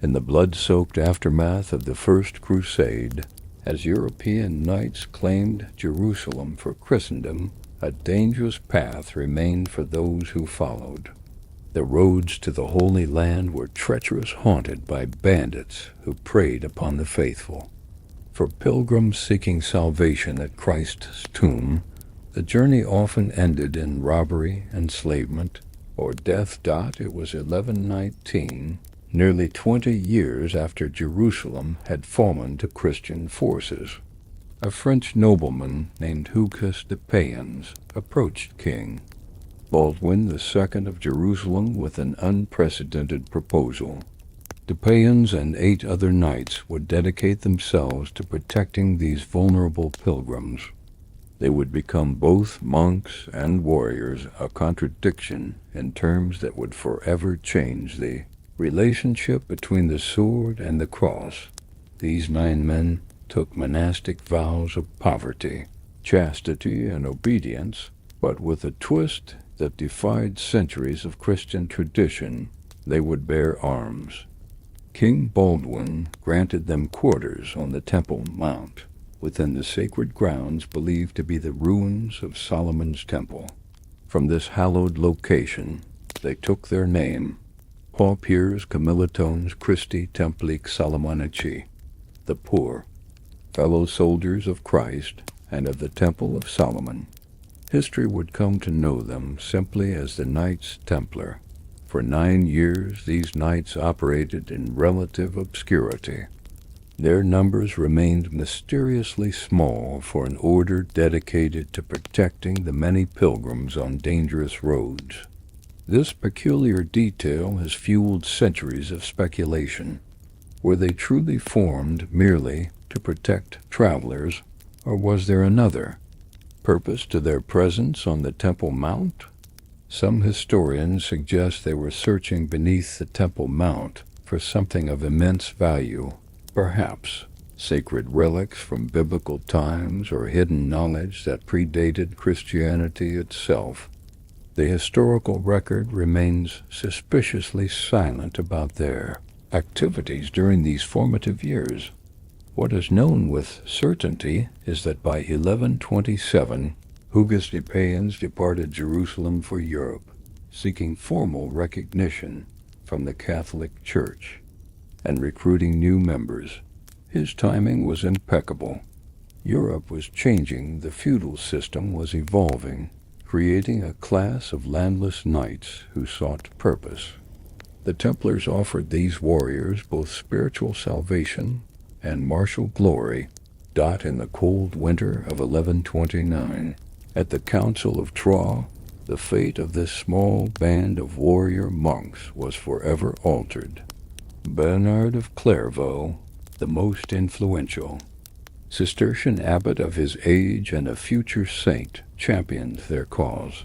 In the blood-soaked aftermath of the First Crusade, as European knights claimed Jerusalem for Christendom, a dangerous path remained for those who followed. The roads to the Holy Land were treacherous, haunted by bandits who preyed upon the faithful. For pilgrims seeking salvation at Christ's tomb, the journey often ended in robbery, enslavement, or death. It was 1119, nearly 20 years after Jerusalem had fallen to Christian forces. A French nobleman named Hugues de Payens approached King Baldwin II of Jerusalem with an unprecedented proposal. De Payens and 8 other knights would dedicate themselves to protecting these vulnerable pilgrims. They would become both monks and warriors, a contradiction in terms that would forever change the relationship between the sword and the cross. These 9 men took monastic vows of poverty, chastity, and obedience, but with a twist that defied centuries of Christian tradition. They would bear arms. King Baldwin granted them quarters on the Temple Mount, within the sacred grounds believed to be the ruins of Solomon's Temple. From this hallowed location, they took their name, Pauperes Camillitones Christi Templi Solomonici, the poor, fellow soldiers of Christ and of the Temple of Solomon. History would come to know them simply as the Knights Templar. For 9 years, these knights operated in relative obscurity. Their numbers remained mysteriously small for an order dedicated to protecting the many pilgrims on dangerous roads. This peculiar detail has fueled centuries of speculation. Were they truly formed merely to protect travelers, or was there another purpose to their presence on the Temple Mount? Some historians suggest they were searching beneath the Temple Mount for something of immense value, perhaps sacred relics from biblical times or hidden knowledge that predated Christianity itself. The historical record remains suspiciously silent about their activities during these formative years. What is known with certainty is that by 1127, Hugues de Payens departed Jerusalem for Europe, seeking formal recognition from the Catholic Church and recruiting new members. His timing was impeccable. Europe was changing, the feudal system was evolving, creating a class of landless knights who sought purpose. The Templars offered these warriors both spiritual salvation and martial glory. In the cold winter of 1129, at the Council of Troyes, the fate of this small band of warrior monks was forever altered. Bernard of Clairvaux, the most influential Cistercian abbot of his age and a future saint, championed their cause.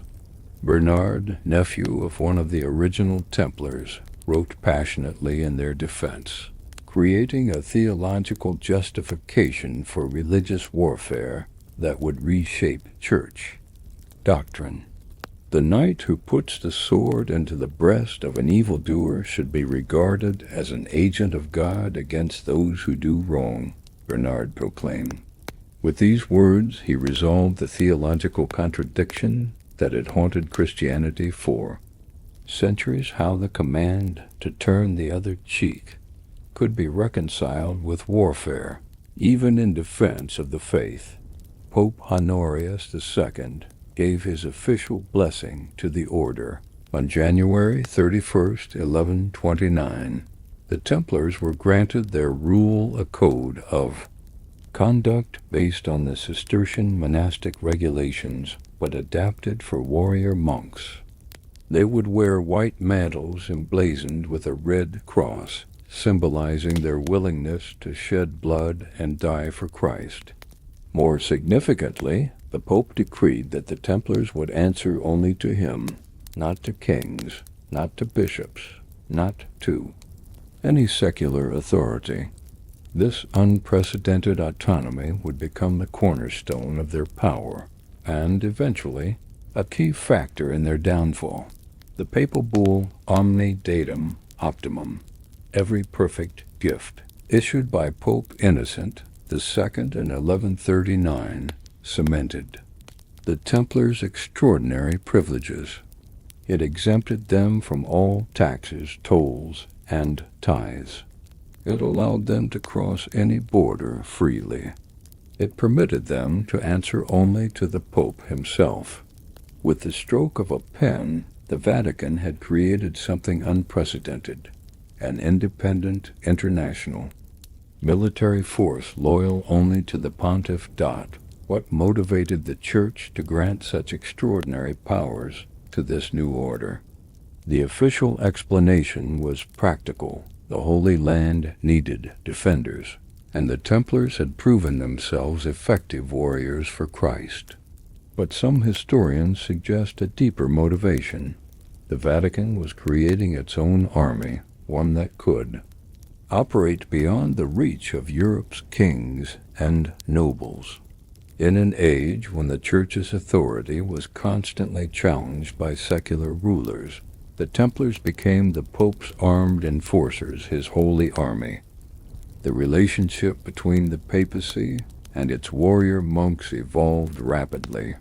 Bernard, nephew of one of the original Templars, wrote passionately in their defense, creating a theological justification for religious warfare that would reshape church doctrine. The knight who puts the sword into the breast of an evildoer should be regarded as an agent of God against those who do wrong, Bernard proclaimed. With these words, he resolved the theological contradiction that had haunted Christianity for centuries. How the command to turn the other cheek could be reconciled with warfare, even in defense of the faith. Pope Honorius II gave his official blessing to the order. On January 31st, 1129, the Templars were granted their rule, a code of conduct based on the Cistercian monastic regulations, but adapted for warrior monks. They would wear white mantles emblazoned with a red cross, symbolizing their willingness to shed blood and die for Christ. More significantly, the Pope decreed that the Templars would answer only to him, not to kings, not to bishops, not to any secular authority. This unprecedented autonomy would become the cornerstone of their power, and eventually a key factor in their downfall. The papal bull Omni Datum Optimum, every perfect gift, issued by Pope Innocent II in 1139, cemented the Templars' extraordinary privileges. It exempted them from all taxes, tolls, and tithes. It allowed them to cross any border freely. It permitted them to answer only to the Pope himself. With the stroke of a pen, the Vatican had created something unprecedented, an independent international military force loyal only to the Pontiff. What motivated the Church to grant such extraordinary powers to this new order? The official explanation was practical. The Holy Land needed defenders, and the Templars had proven themselves effective warriors for Christ. But some historians suggest a deeper motivation. The Vatican was creating its own army, one that could operate beyond the reach of Europe's kings and nobles. In an age when the Church's authority was constantly challenged by secular rulers, the Templars became the Pope's armed enforcers, his holy army. The relationship between the papacy and its warrior monks evolved rapidly.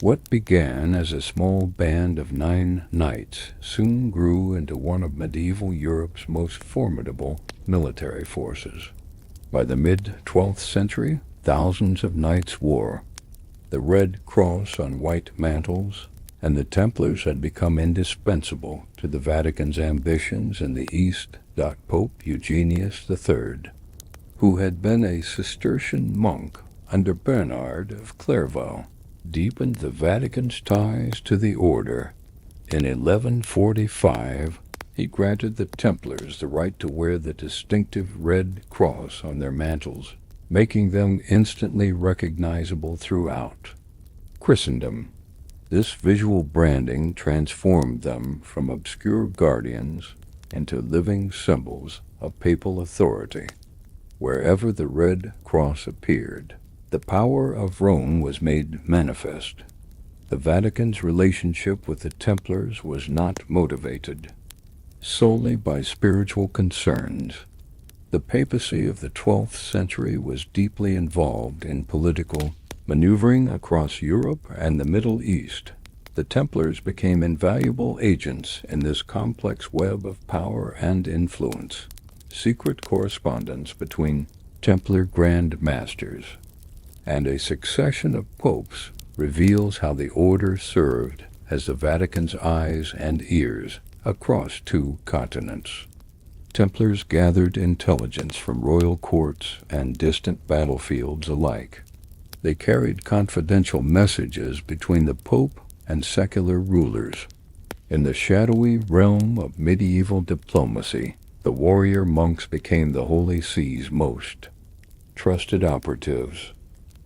What began as a small band of 9 knights soon grew into one of medieval Europe's most formidable military forces. By the mid-12th century, thousands of knights wore the red cross on white mantles, and the Templars had become indispensable to the Vatican's ambitions in the East. Pope Eugenius III, who had been a Cistercian monk under Bernard of Clairvaux, deepened the Vatican's ties to the order. In 1145, he granted the Templars the right to wear the distinctive red cross on their mantles, making them instantly recognizable throughout Christendom. This visual branding transformed them from obscure guardians into living symbols of papal authority. Wherever the red cross appeared, the power of Rome was made manifest. The Vatican's relationship with the Templars was not motivated solely by spiritual concerns. The papacy of the 12th century was deeply involved in political maneuvering across Europe and the Middle East. The Templars became invaluable agents in this complex web of power and influence. Secret correspondence between Templar Grand Masters and a succession of popes reveals how the order served as the Vatican's eyes and ears across 2 continents. Templars gathered intelligence from royal courts and distant battlefields alike. They carried confidential messages between the Pope and secular rulers. In the shadowy realm of medieval diplomacy, the warrior monks became the Holy See's most trusted operatives.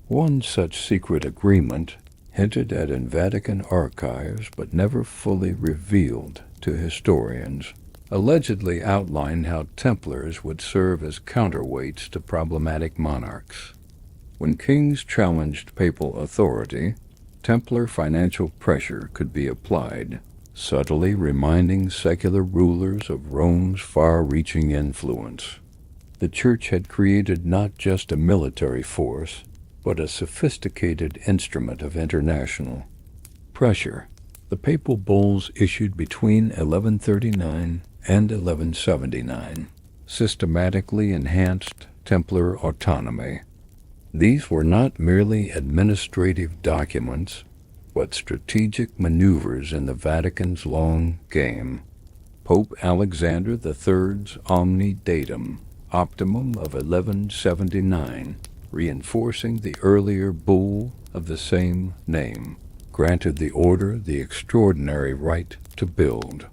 One such secret agreement, hinted at in Vatican archives but never fully revealed to historians, allegedly outlined how Templars would serve as counterweights to problematic monarchs. When kings challenged papal authority, Templar financial pressure could be applied, subtly reminding secular rulers of Rome's far-reaching influence. The Church had created not just a military force, but a sophisticated instrument of international pressure. The papal bulls issued between 1139 and 1179 systematically enhanced Templar autonomy. These were not merely administrative documents, but strategic maneuvers in the Vatican's long game. Pope Alexander III's Omni Datum Optimum of 1179, reinforcing the earlier bull of the same name, granted the order the extraordinary right to build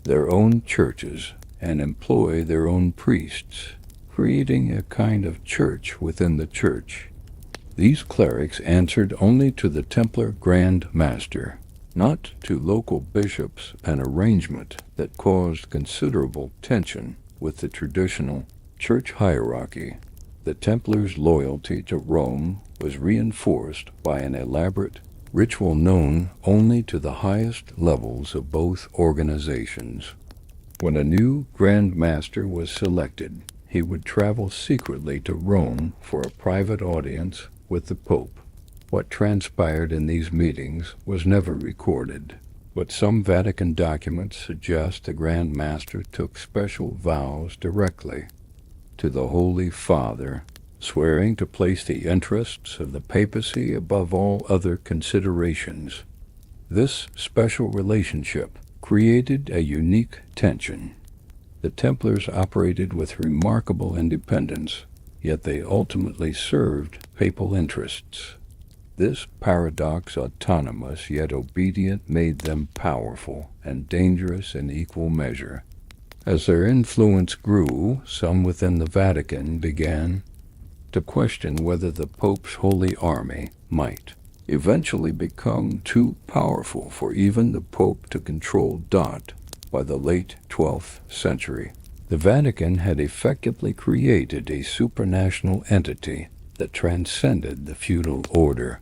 their own churches and employ their own priests, creating a kind of church within the church. These clerics answered only to the Templar Grand Master, not to local bishops, an arrangement that caused considerable tension with the traditional church hierarchy. The Templars' loyalty to Rome was reinforced by an elaborate ritual known only to the highest levels of both organizations. When a new Grand Master was selected, he would travel secretly to Rome for a private audience with the Pope. What transpired in these meetings was never recorded, but some Vatican documents suggest the Grand Master took special vows directly to the Holy Father, swearing to place the interests of the papacy above all other considerations. This special relationship created a unique tension. The Templars operated with remarkable independence, yet they ultimately served papal interests. This paradox, autonomous yet obedient, made them powerful and dangerous in equal measure. As their influence grew, some within the Vatican began to question whether the Pope's Holy Army might eventually become too powerful for even the Pope to control. By the late 12th century, the Vatican had effectively created a supranational entity that transcended the feudal order.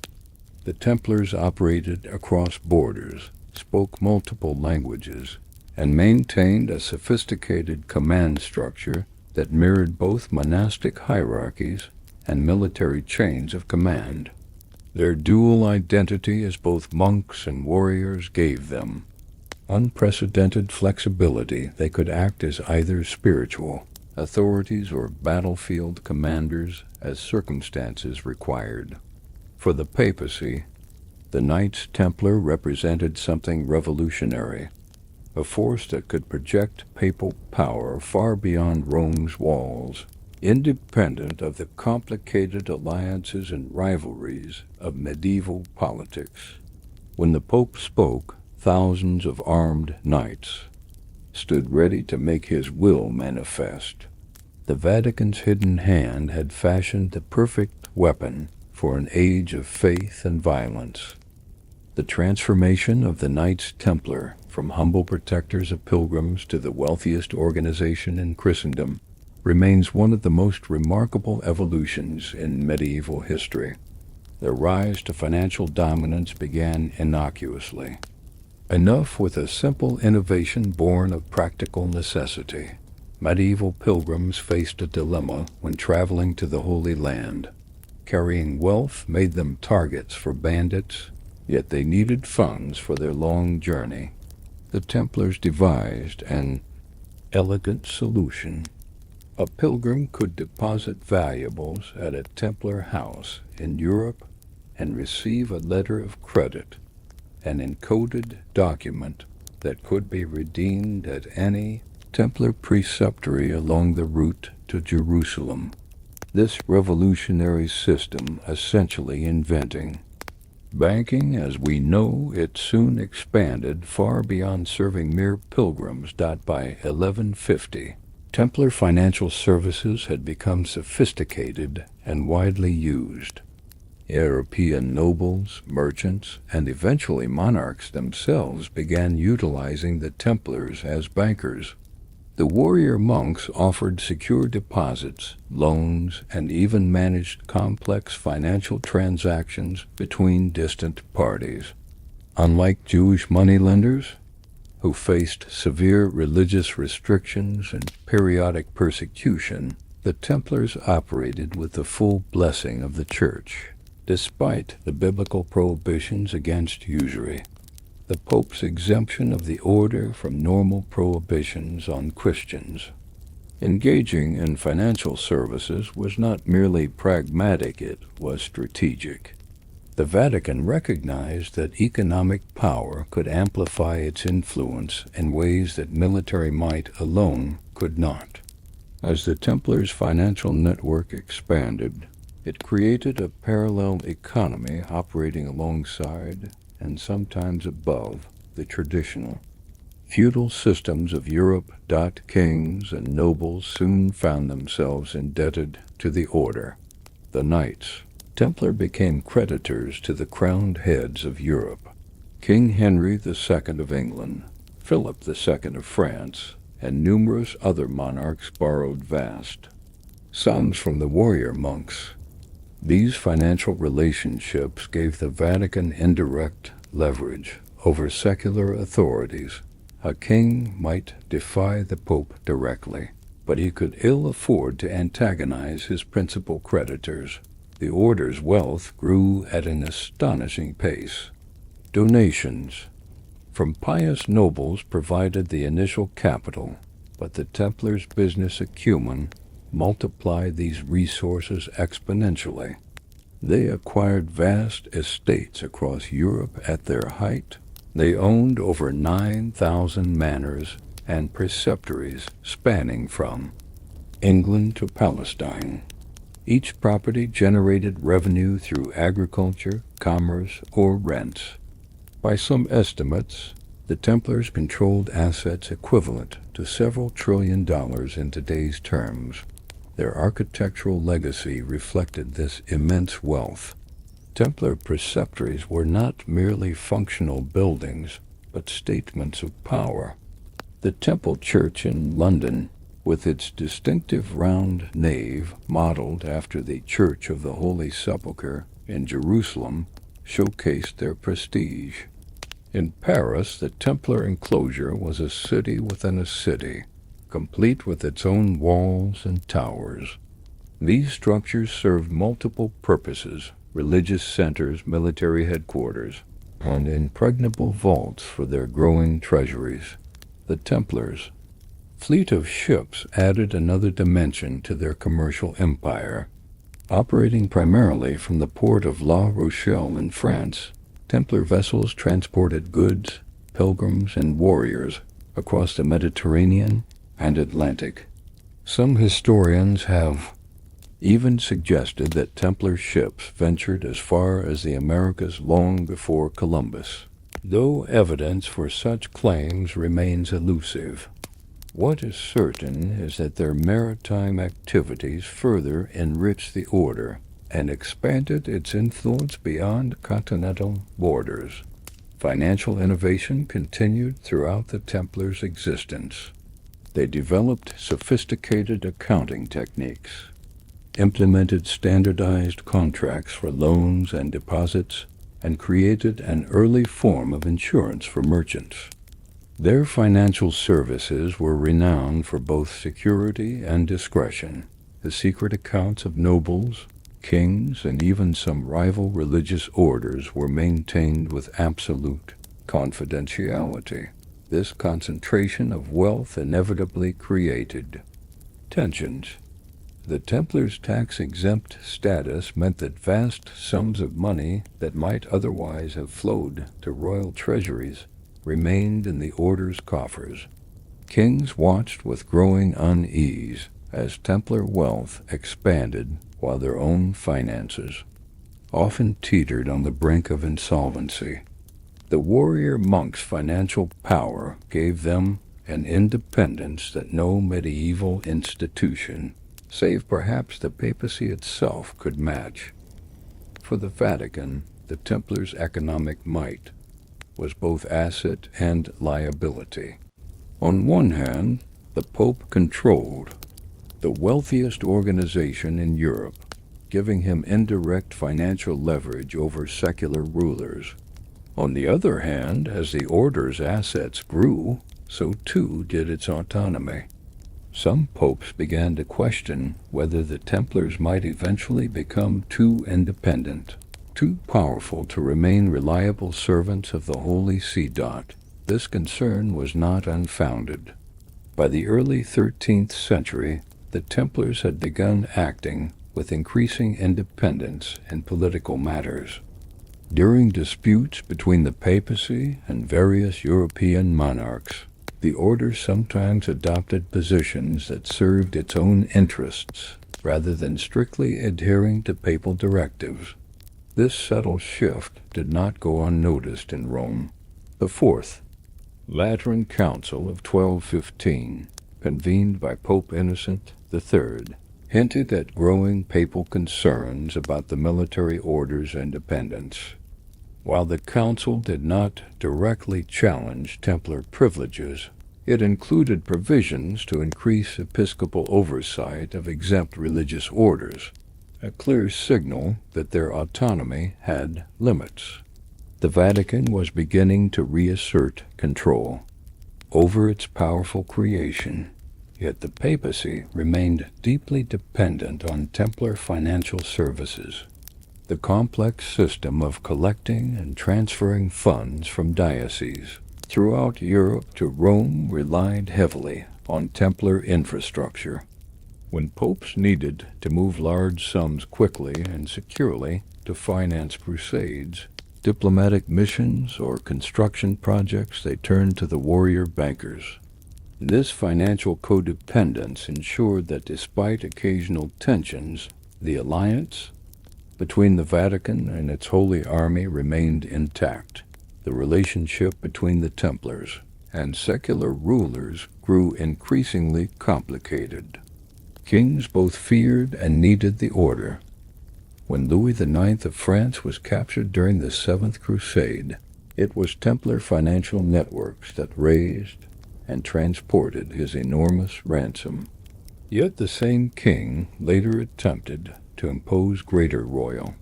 The Templars operated across borders, spoke multiple languages, and maintained a sophisticated command structure that mirrored both monastic hierarchies and military chains of command. Their dual identity as both monks and warriors gave them unprecedented flexibility. They could act as either spiritual authorities or battlefield commanders as circumstances required. For the papacy, the Knights Templar represented something revolutionary, a force that could project papal power far beyond Rome's walls, independent of the complicated alliances and rivalries of medieval politics. When the Pope spoke, thousands of armed knights stood ready to make his will manifest. The Vatican's hidden hand had fashioned the perfect weapon for an age of faith and violence. The transformation of the Knights Templar from humble protectors of pilgrims to the wealthiest organization in Christendom remains one of the most remarkable evolutions in medieval history. Their rise to financial dominance began innocuously. Enough with a simple innovation born of practical necessity. Medieval pilgrims faced a dilemma when traveling to the Holy Land. Carrying wealth made them targets for bandits, yet they needed funds for their long journey. The Templars devised an elegant solution. A pilgrim could deposit valuables at a Templar house in Europe and receive a letter of credit, an encoded document that could be redeemed at any Templar preceptory along the route to Jerusalem. This revolutionary system essentially inventing banking as we know it soon expanded far beyond serving mere pilgrims. By 1150, Templar financial services had become sophisticated and widely used. European nobles, merchants, and eventually monarchs themselves began utilizing the Templars as bankers. The warrior monks offered secure deposits, loans, and even managed complex financial transactions between distant parties. Unlike Jewish moneylenders, who faced severe religious restrictions and periodic persecution, the Templars operated with the full blessing of the Church. Despite the biblical prohibitions against usury, the Pope's exemption of the order from normal prohibitions on Christians. Engaging in financial services was not merely pragmatic, it was strategic. The Vatican recognized that economic power could amplify its influence in ways that military might alone could not. As the Templars' financial network expanded, it created a parallel economy operating alongside and sometimes above the traditional feudal systems of Europe. Kings and nobles soon found themselves indebted to the order. The Knights Templar became creditors to the crowned heads of Europe. King Henry II of England, Philip II of France, and numerous other monarchs borrowed vast sums from the warrior monks. These financial relationships gave the Vatican indirect leverage over secular authorities. A king might defy the Pope directly, but he could ill afford to antagonize his principal creditors. The order's wealth grew at an astonishing pace. Donations from pious nobles provided the initial capital, but the Templars' business acumen multiplied these resources exponentially. They acquired vast estates across Europe at their height. They owned over 9,000 manors and preceptories spanning from England to Palestine. Each property generated revenue through agriculture, commerce, or rents. By some estimates, the Templars controlled assets equivalent to several $trillion in today's terms. Their architectural legacy reflected this immense wealth. Templar preceptories were not merely functional buildings, but statements of power. The Temple Church in London, with its distinctive round nave modeled after the Church of the Holy Sepulchre in Jerusalem, showcased their prestige. In Paris, the Templar enclosure was a city within a city, complete with its own walls and towers. These structures served multiple purposes: religious centers, military headquarters, and impregnable vaults for their growing treasuries. The Templars' fleet of ships added another dimension to their commercial empire. Operating primarily from the port of La Rochelle in France, Templar vessels transported goods, pilgrims, and warriors across the Mediterranean and Atlantic. Some historians have even suggested that Templar ships ventured as far as the Americas long before Columbus, though evidence for such claims remains elusive. What is certain is that their maritime activities further enriched the order and expanded its influence beyond continental borders. Financial innovation continued throughout the Templars' existence. They developed sophisticated accounting techniques, implemented standardized contracts for loans and deposits, and created an early form of insurance for merchants. Their financial services were renowned for both security and discretion. The secret accounts of nobles, kings, and even some rival religious orders were maintained with absolute confidentiality. This concentration of wealth inevitably created tensions. The Templars' tax-exempt status meant that vast sums of money that might otherwise have flowed to royal treasuries remained in the order's coffers. Kings watched with growing unease as Templar wealth expanded while their own finances often teetered on the brink of insolvency. The warrior monks' financial power gave them an independence that no medieval institution, save perhaps the papacy itself, could match. For the Vatican, the Templars' economic might was both asset and liability. On one hand, the Pope controlled the wealthiest organization in Europe, giving him indirect financial leverage over secular rulers. On the other hand, as the order's assets grew, so too did its autonomy. Some popes began to question whether the Templars might eventually become too independent, too powerful to remain reliable servants of the Holy See. This concern was not unfounded. By the early 13th century, the Templars had begun acting with increasing independence in political matters. During disputes between the papacy and various European monarchs, the order sometimes adopted positions that served its own interests rather than strictly adhering to papal directives. This subtle shift did not go unnoticed in Rome. The Fourth Lateran Council of 1215, convened by Pope Innocent III, hinted at growing papal concerns about the military order's independence. While the council did not directly challenge Templar privileges, it included provisions to increase episcopal oversight of exempt religious orders, a clear signal that their autonomy had limits. The Vatican was beginning to reassert control. over its powerful creation. Yet the papacy remained deeply dependent on Templar financial services. The complex system of collecting and transferring funds from dioceses throughout Europe to Rome relied heavily on Templar infrastructure. When popes needed to move large sums quickly and securely to finance crusades, diplomatic missions, or construction projects, they turned to the warrior bankers. This financial codependence ensured that despite occasional tensions, the alliance between the Vatican and its Holy Army remained intact. The relationship between the Templars and secular rulers grew increasingly complicated. Kings both feared and needed the order. When Louis IX of France was captured during the Seventh Crusade, it was Templar financial networks that raised and transported his enormous ransom. Yet the same king later attempted to impose greater royal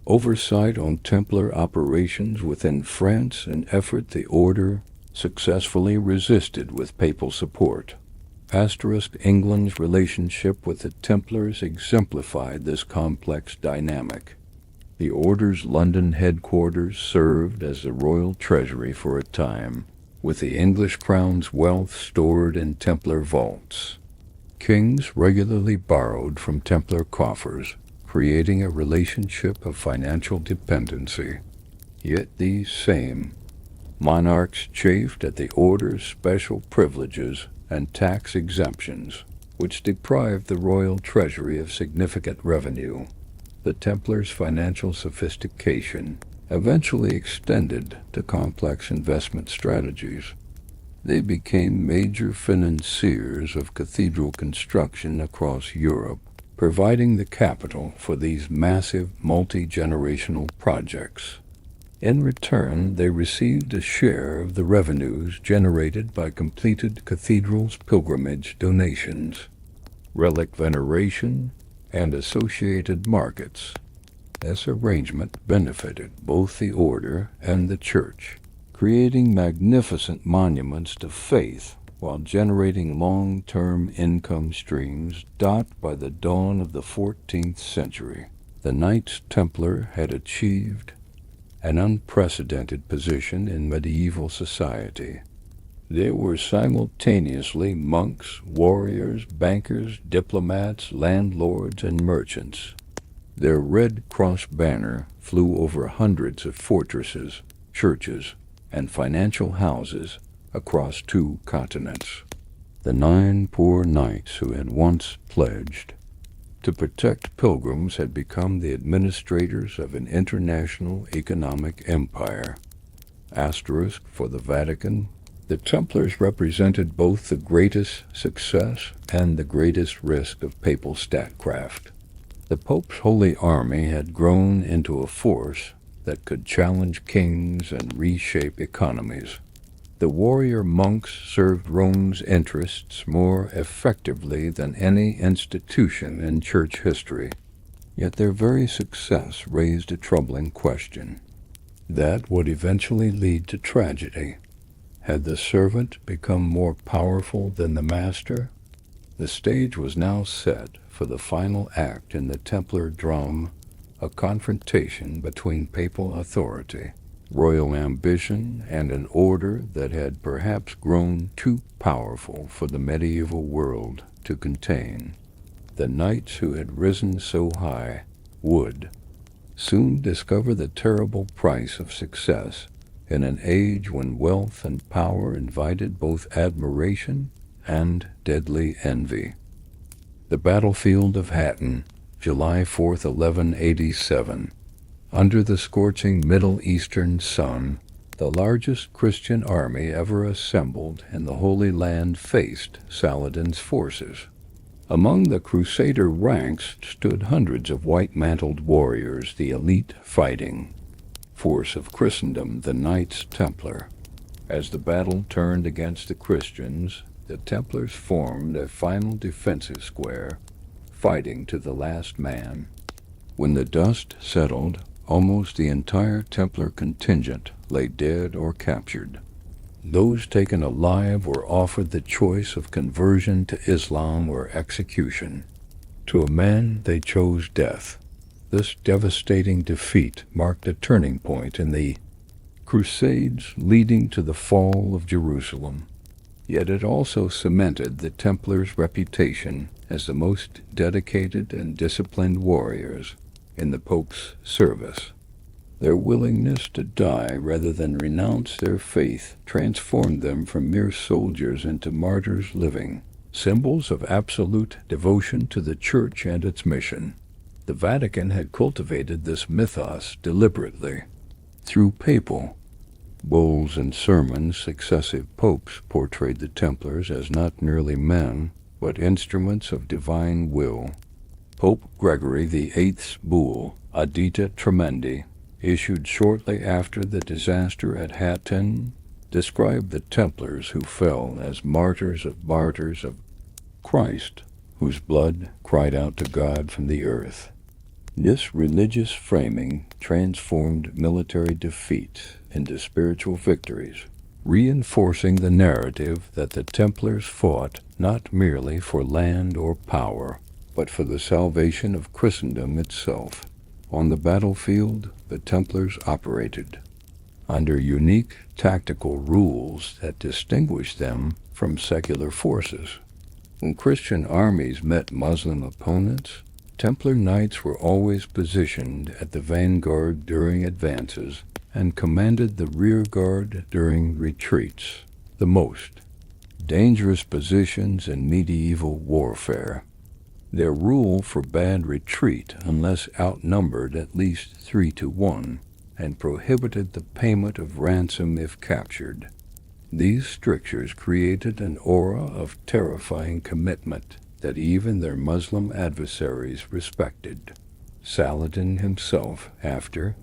oversight on Templar operations within France, an effort the order successfully resisted with papal support. England's relationship with the Templars exemplified this complex dynamic. The order's London headquarters served as the royal treasury for a time, with the English crown's wealth stored in Templar vaults. Kings regularly borrowed from Templar coffers, creating a relationship of financial dependency. Yet these same monarchs chafed at the order's special privileges and tax exemptions, which deprived the royal treasury of significant revenue. The Templars' financial sophistication eventually extended to complex investment strategies. They became major financiers of cathedral construction across Europe, providing the capital for these massive multi-generational projects. In return, they received a share of the revenues generated by completed cathedrals' pilgrimage donations, relic veneration, and associated markets. This arrangement benefited both the order and the church, creating magnificent monuments to faith while generating long-term income streams. By the dawn of the 14th century, the Knights Templar had achieved an unprecedented position in medieval society. They were simultaneously monks, warriors, bankers, diplomats, landlords, and merchants. Their Red Cross banner flew over hundreds of fortresses, churches, and financial houses across 2 continents. The 9 poor knights who had once pledged to protect pilgrims had become the administrators of an international economic empire. For the Vatican, the Templars represented both the greatest success and the greatest risk of papal statecraft. The Pope's Holy Army had grown into a force that could challenge kings and reshape economies. The warrior monks served Rome's interests more effectively than any institution in church history. Yet their very success raised a troubling question that would eventually lead to tragedy. Had the servant become more powerful than the master? The stage was now set for the final act in the Templar drama, a confrontation between papal authority, royal ambition, and an order that had perhaps grown too powerful for the medieval world to contain. The knights who had risen so high would soon discover the terrible price of success in an age when wealth and power invited both admiration and deadly envy. The battlefield of Hattin, July 4th, 1187. Under the scorching Middle Eastern sun, the largest Christian army ever assembled in the Holy Land faced Saladin's forces. Among the Crusader ranks stood hundreds of white-mantled warriors, the elite fighting force of Christendom, the Knights Templar. As the battle turned against the Christians, the Templars formed a final defensive square, fighting to the last man. When the dust settled, almost the entire Templar contingent lay dead or captured. Those taken alive were offered the choice of conversion to Islam or execution. To a man, they chose death. This devastating defeat marked a turning point in the Crusades leading to the fall of Jerusalem. Yet it also cemented the Templars' reputation as the most dedicated and disciplined warriors in the Pope's service. Their willingness to die rather than renounce their faith transformed them from mere soldiers into martyrs living, symbols of absolute devotion to the Church and its mission. The Vatican had cultivated this mythos deliberately. Through papal bulls and sermons, successive popes portrayed the Templars as not merely men, but instruments of divine will. Pope Gregory VIII's bull, Audita Tremendi, issued shortly after the disaster at Hattin, described the Templars who fell as martyrs of Christ, whose blood cried out to God from the earth. This religious framing transformed military defeat into spiritual victories, reinforcing the narrative that the Templars fought not merely for land or power, but for the salvation of Christendom itself. On the battlefield, the Templars operated under unique tactical rules that distinguished them from secular forces. When Christian armies met Muslim opponents, Templar knights were always positioned at the vanguard during advances and commanded the rear guard during retreats, the most dangerous positions in medieval warfare. Their rule forbade retreat unless outnumbered at least 3-1, and prohibited the payment of ransom if captured. These strictures created an aura of terrifying commitment that even their Muslim adversaries respected. Saladin himself, after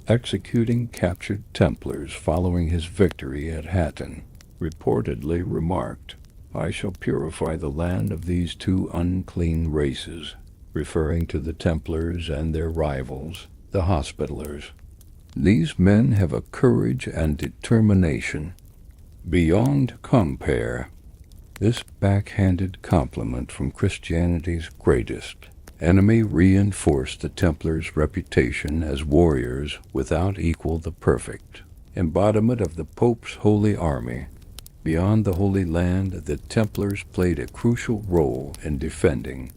executing captured Templars following his victory at Hattin, reportedly remarked, "I shall purify the land of these two unclean races," referring to the Templars and their rivals, the Hospitallers. These men have a courage and determination beyond compare. This backhanded compliment from Christianity's greatest enemy reinforced the Templars' reputation as warriors without equal, the perfect embodiment of the Pope's holy army. Beyond the Holy Land, the Templars played a crucial role in defending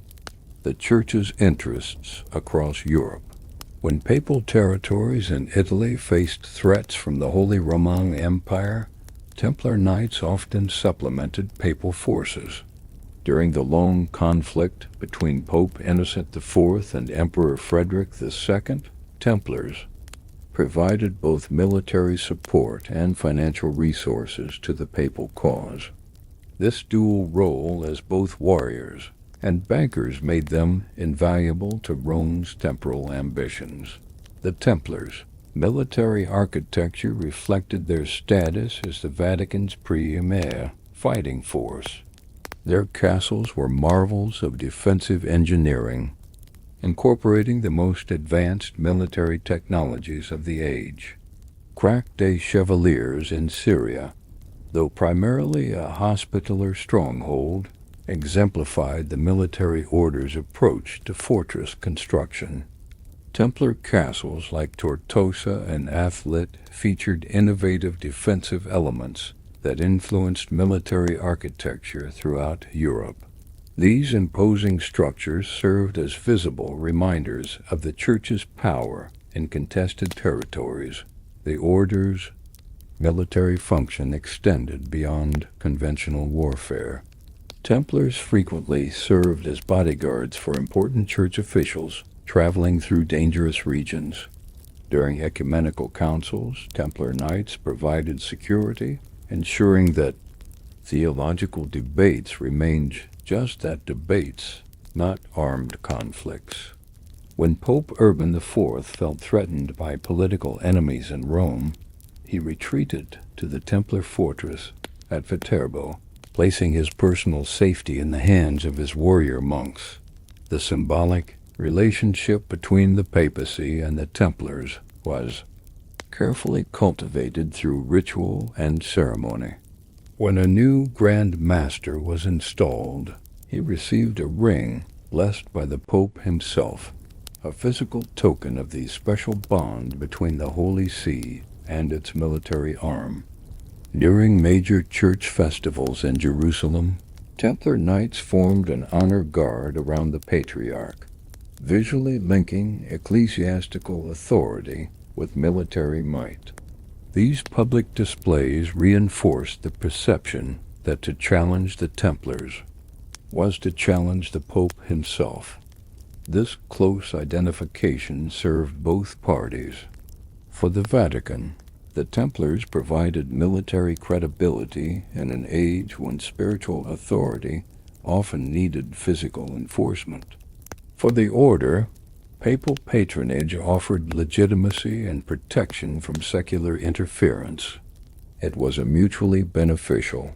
the Church's interests across Europe. When papal territories in Italy faced threats from the Holy Roman Empire, Templar knights often supplemented papal forces. During the long conflict between Pope Innocent IV and Emperor Frederick II, Templars provided both military support and financial resources to the papal cause. This dual role as both warriors and bankers made them invaluable to Rome's temporal ambitions. The Templars' military architecture reflected their status as the Vatican's premier fighting force. Their castles were marvels of defensive engineering, incorporating the most advanced military technologies of the age. Crack des Chevaliers in Syria, though primarily a Hospitaller stronghold, exemplified the military order's approach to fortress construction. Templar castles like Tortosa and Athlit featured innovative defensive elements that influenced military architecture throughout Europe. These imposing structures served as visible reminders of the Church's power in contested territories. The order's military function extended beyond conventional warfare. Templars frequently served as bodyguards for important church officials traveling through dangerous regions. During ecumenical councils, Templar knights provided security, ensuring that theological debates remained just that, debates, not armed conflicts. When Pope Urban IV felt threatened by political enemies in Rome, he retreated to the Templar fortress at Viterbo, placing his personal safety in the hands of his warrior monks. The symbolic relationship between the papacy and the Templars was carefully cultivated through ritual and ceremony. When a new Grand Master was installed, he received a ring blessed by the Pope himself, a physical token of the special bond between the Holy See and its military arm. During major church festivals in Jerusalem, Templar Knights formed an honor guard around the Patriarch, visually linking ecclesiastical authority with military might. These public displays reinforced the perception that to challenge the Templars was to challenge the Pope himself. This close identification served both parties. For the Vatican, the Templars provided military credibility in an age when spiritual authority often needed physical enforcement. For the order, papal patronage offered legitimacy and protection from secular interference. It was a mutually beneficial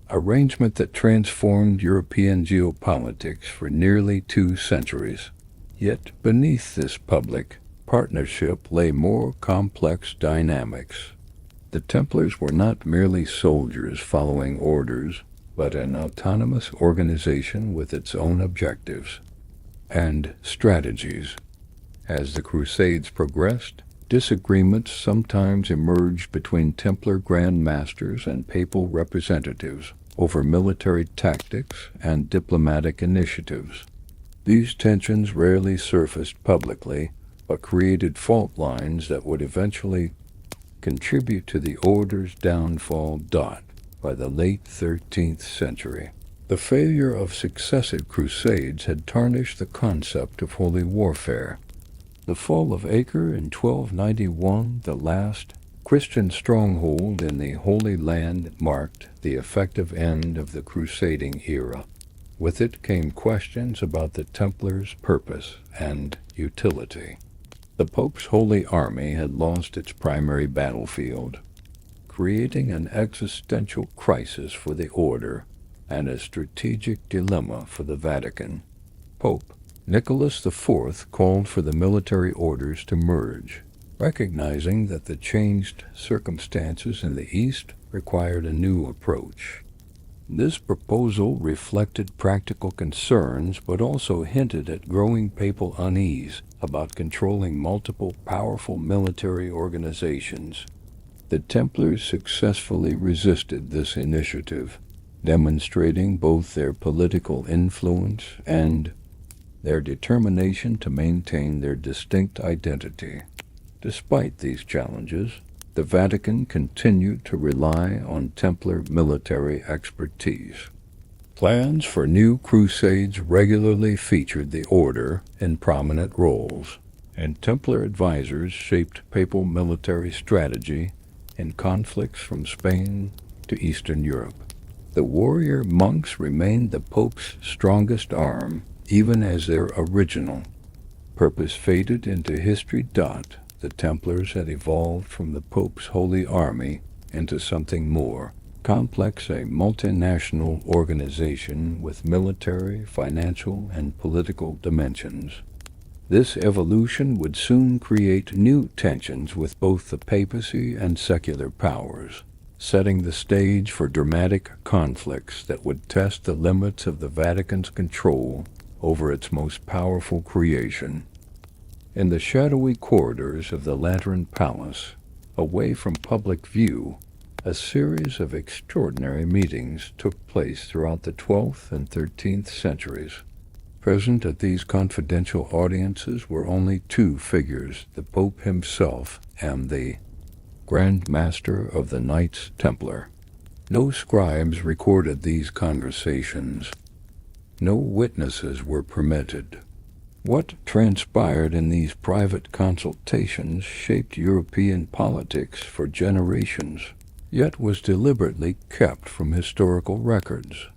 arrangement that transformed European geopolitics for nearly 2 centuries. Yet beneath this public partnership lay more complex dynamics. The Templars were not merely soldiers following orders, but an autonomous organization with its own objectives and strategies. As the Crusades progressed, disagreements sometimes emerged between Templar Grand Masters and papal representatives over military tactics and diplomatic initiatives. These tensions rarely surfaced publicly, but created fault lines that would eventually contribute to the order's downfall. By the late 13th century, the failure of successive crusades had tarnished the concept of holy warfare. The fall of Acre in 1291, the last Christian stronghold in the Holy Land, marked the effective end of the crusading era. With it came questions about the Templars' purpose and utility. The Pope's Holy Army had lost its primary battlefield, creating an existential crisis for the order and a strategic dilemma for the Vatican. Pope Nicholas IV called for the military orders to merge, recognizing that the changed circumstances in the East required a new approach. This proposal reflected practical concerns, but also hinted at growing papal unease about controlling multiple powerful military organizations. The Templars successfully resisted this initiative, demonstrating both their political influence and their determination to maintain their distinct identity. Despite these challenges, the Vatican continued to rely on Templar military expertise. Plans for new crusades regularly featured the order in prominent roles, and Templar advisors shaped papal military strategy in conflicts from Spain to Eastern Europe. The warrior monks remained the Pope's strongest arm, even as their original purpose faded into history. The Templars had evolved from the Pope's Holy Army into something more complex, a multinational organization with military, financial, and political dimensions. This evolution would soon create new tensions with both the papacy and secular powers, setting the stage for dramatic conflicts that would test the limits of the Vatican's control over its most powerful creation. In the shadowy corridors of the Lateran Palace, away from public view, a series of extraordinary meetings took place throughout the 12th and 13th centuries. Present at these confidential audiences were only 2 figures, the Pope himself and the Grand Master of the Knights Templar. No scribes recorded these conversations. No witnesses were permitted. What transpired in these private consultations shaped European politics for generations, yet was deliberately kept from historical records.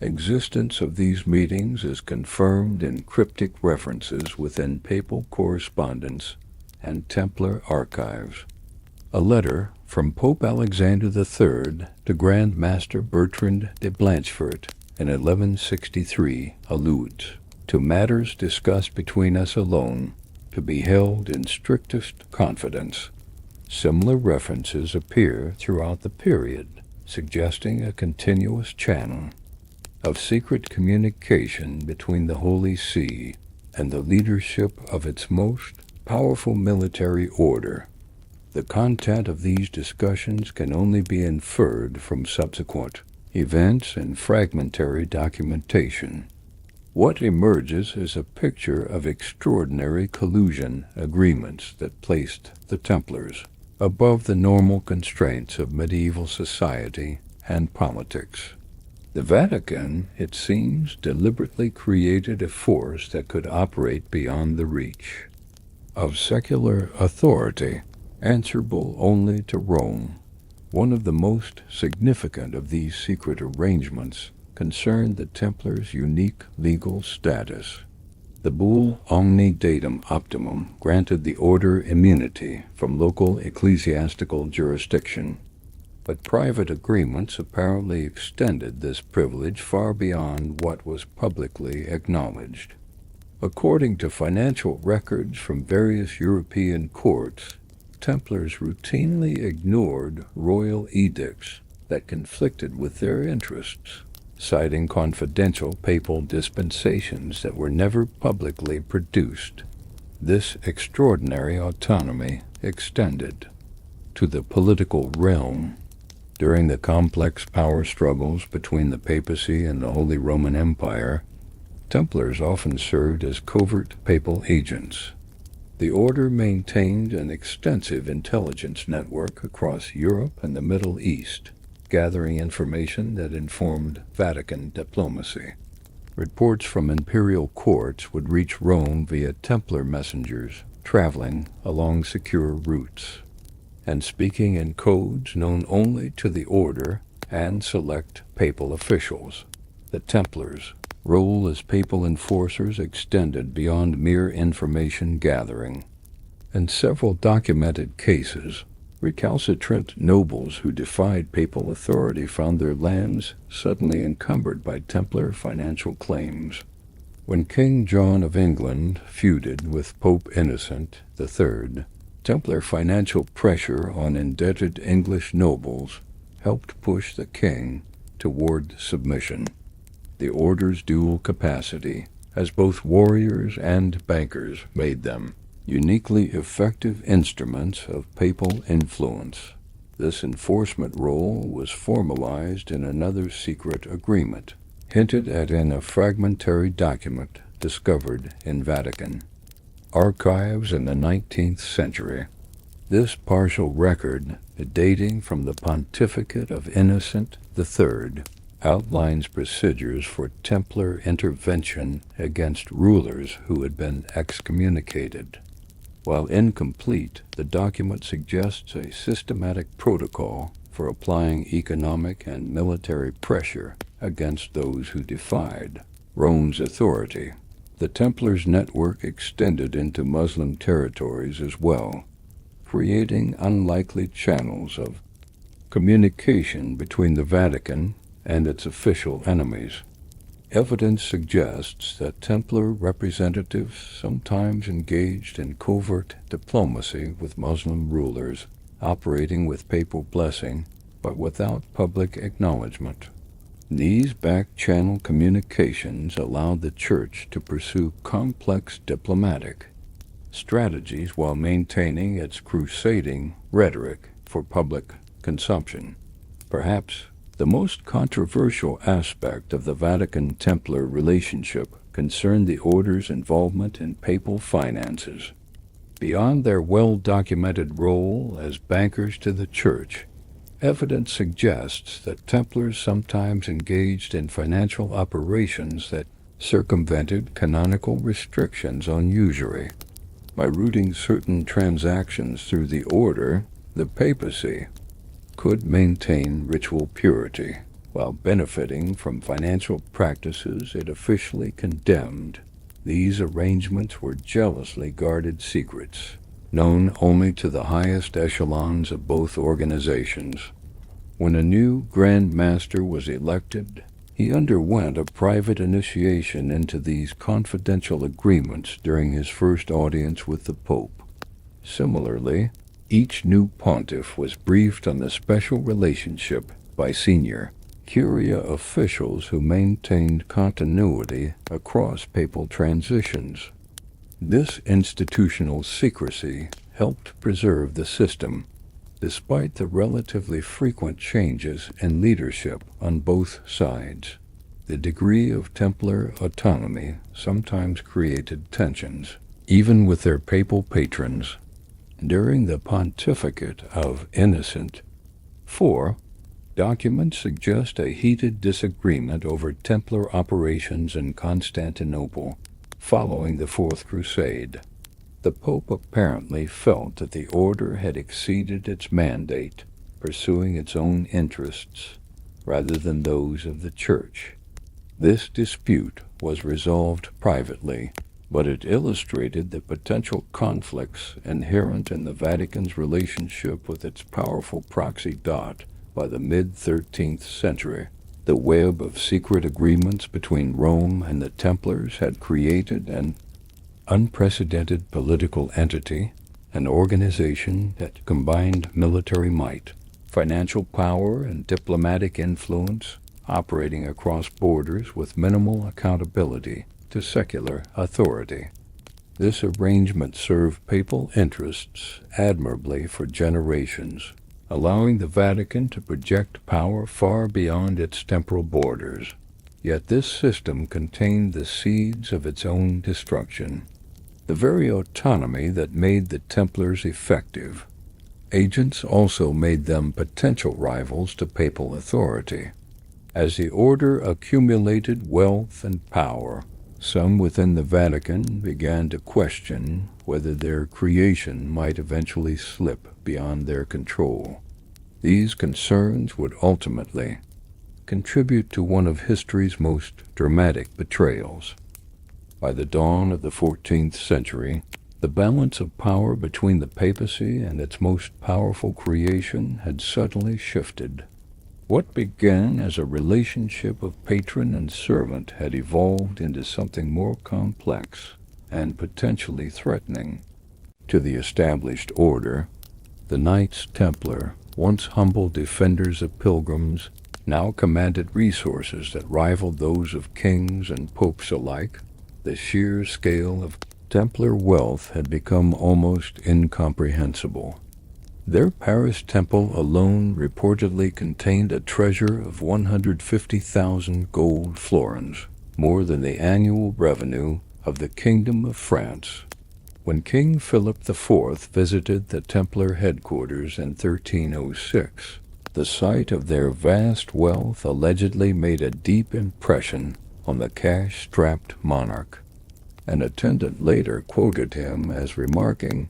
Existence of these meetings is confirmed in cryptic references within papal correspondence and Templar archives. A letter from Pope Alexander III to Grand Master Bertrand de Blanchefort in 1163 alludes to matters discussed between us alone, to be held in strictest confidence. Similar references appear throughout the period, suggesting a continuous channel of secret communication between the Holy See and the leadership of its most powerful military order. The content of these discussions can only be inferred from subsequent events and fragmentary documentation. What emerges is a picture of extraordinary collusion agreements that placed the Templars above the normal constraints of medieval society and politics. The Vatican, it seems, deliberately created a force that could operate beyond the reach of secular authority, answerable only to Rome. One of the most significant of these secret arrangements concerned the Templars' unique legal status. The bull Omni Datum Optimum granted the order immunity from local ecclesiastical jurisdiction, but private agreements apparently extended this privilege far beyond what was publicly acknowledged. According to financial records from various European courts, Templars routinely ignored royal edicts that conflicted with their interests, citing confidential papal dispensations that were never publicly produced. This extraordinary autonomy extended to the political realm. During the complex power struggles between the papacy and the Holy Roman Empire, Templars often served as covert papal agents. The order maintained an extensive intelligence network across Europe and the Middle East, gathering information that informed Vatican diplomacy. Reports from imperial courts would reach Rome via Templar messengers traveling along secure routes and speaking in codes known only to the order and select papal officials. The Templars' role as papal enforcers extended beyond mere information gathering. In several documented cases, recalcitrant nobles who defied papal authority found their lands suddenly encumbered by Templar financial claims. When King John of England feuded with Pope Innocent III, Templar financial pressure on indebted English nobles helped push the king toward submission. The order's dual capacity as both warriors and bankers made them uniquely effective instruments of papal influence. This enforcement role was formalized in another secret agreement, hinted at in a fragmentary document discovered in Vatican archives in the 19th century. This partial record, dating from the pontificate of Innocent III, outlines procedures for Templar intervention against rulers who had been excommunicated. While incomplete, the document suggests a systematic protocol for applying economic and military pressure against those who defied Rome's authority. The Templars' network extended into Muslim territories as well, creating unlikely channels of communication between the Vatican and its official enemies. Evidence suggests that Templar representatives sometimes engaged in covert diplomacy with Muslim rulers, operating with papal blessing, but without public acknowledgement. These back-channel communications allowed the Church to pursue complex diplomatic strategies while maintaining its crusading rhetoric for public consumption. Perhaps the most controversial aspect of the Vatican-Templar relationship concerned the order's involvement in papal finances. Beyond their well-documented role as bankers to the Church, evidence suggests that Templars sometimes engaged in financial operations that circumvented canonical restrictions on usury. By routing certain transactions through the order, the papacy could maintain ritual purity while benefiting from financial practices it officially condemned. These arrangements were jealously guarded secrets, known only to the highest echelons of both organizations. When a new Grand Master was elected, he underwent a private initiation into these confidential agreements during his first audience with the Pope. Similarly, Each new pontiff was briefed on the special relationship by senior curia officials who maintained continuity across papal transitions. This institutional secrecy helped preserve the system, despite the relatively frequent changes in leadership on both sides. The degree of Templar autonomy sometimes created tensions, even with their papal patrons. During the pontificate of Innocent IV, documents suggest a heated disagreement over Templar operations in Constantinople following the Fourth Crusade. The Pope apparently felt that the order had exceeded its mandate, pursuing its own interests rather than those of the Church. This dispute was resolved privately, but it illustrated the potential conflicts inherent in the Vatican's relationship with its powerful proxy dot by the mid-13th century. The web of secret agreements between Rome and the Templars had created an unprecedented political entity, an organization that combined military might, financial power, and diplomatic influence, operating across borders with minimal accountability to secular authority. This arrangement served papal interests admirably for generations, allowing the Vatican to project power far beyond its temporal borders. Yet this system contained the seeds of its own destruction. The very autonomy that made the Templars effective, agents also made them potential rivals to papal authority. As the order accumulated wealth and power, some within the Vatican began to question whether their creation might eventually slip beyond their control. These concerns would ultimately contribute to one of history's most dramatic betrayals. By the dawn of the 14th century, the balance of power between the papacy and its most powerful creation had suddenly shifted. What began as a relationship of patron and servant had evolved into something more complex and potentially threatening. To the established order, the Knights Templar, once humble defenders of pilgrims, now commanded resources that rivaled those of kings and popes alike. The sheer scale of Templar wealth had become almost incomprehensible. Their Paris temple alone reportedly contained a treasure of 150,000 gold florins, more than the annual revenue of the Kingdom of France. When King Philip IV visited the Templar headquarters in 1306, the sight of their vast wealth allegedly made a deep impression on the cash-strapped monarch. An attendant later quoted him as remarking,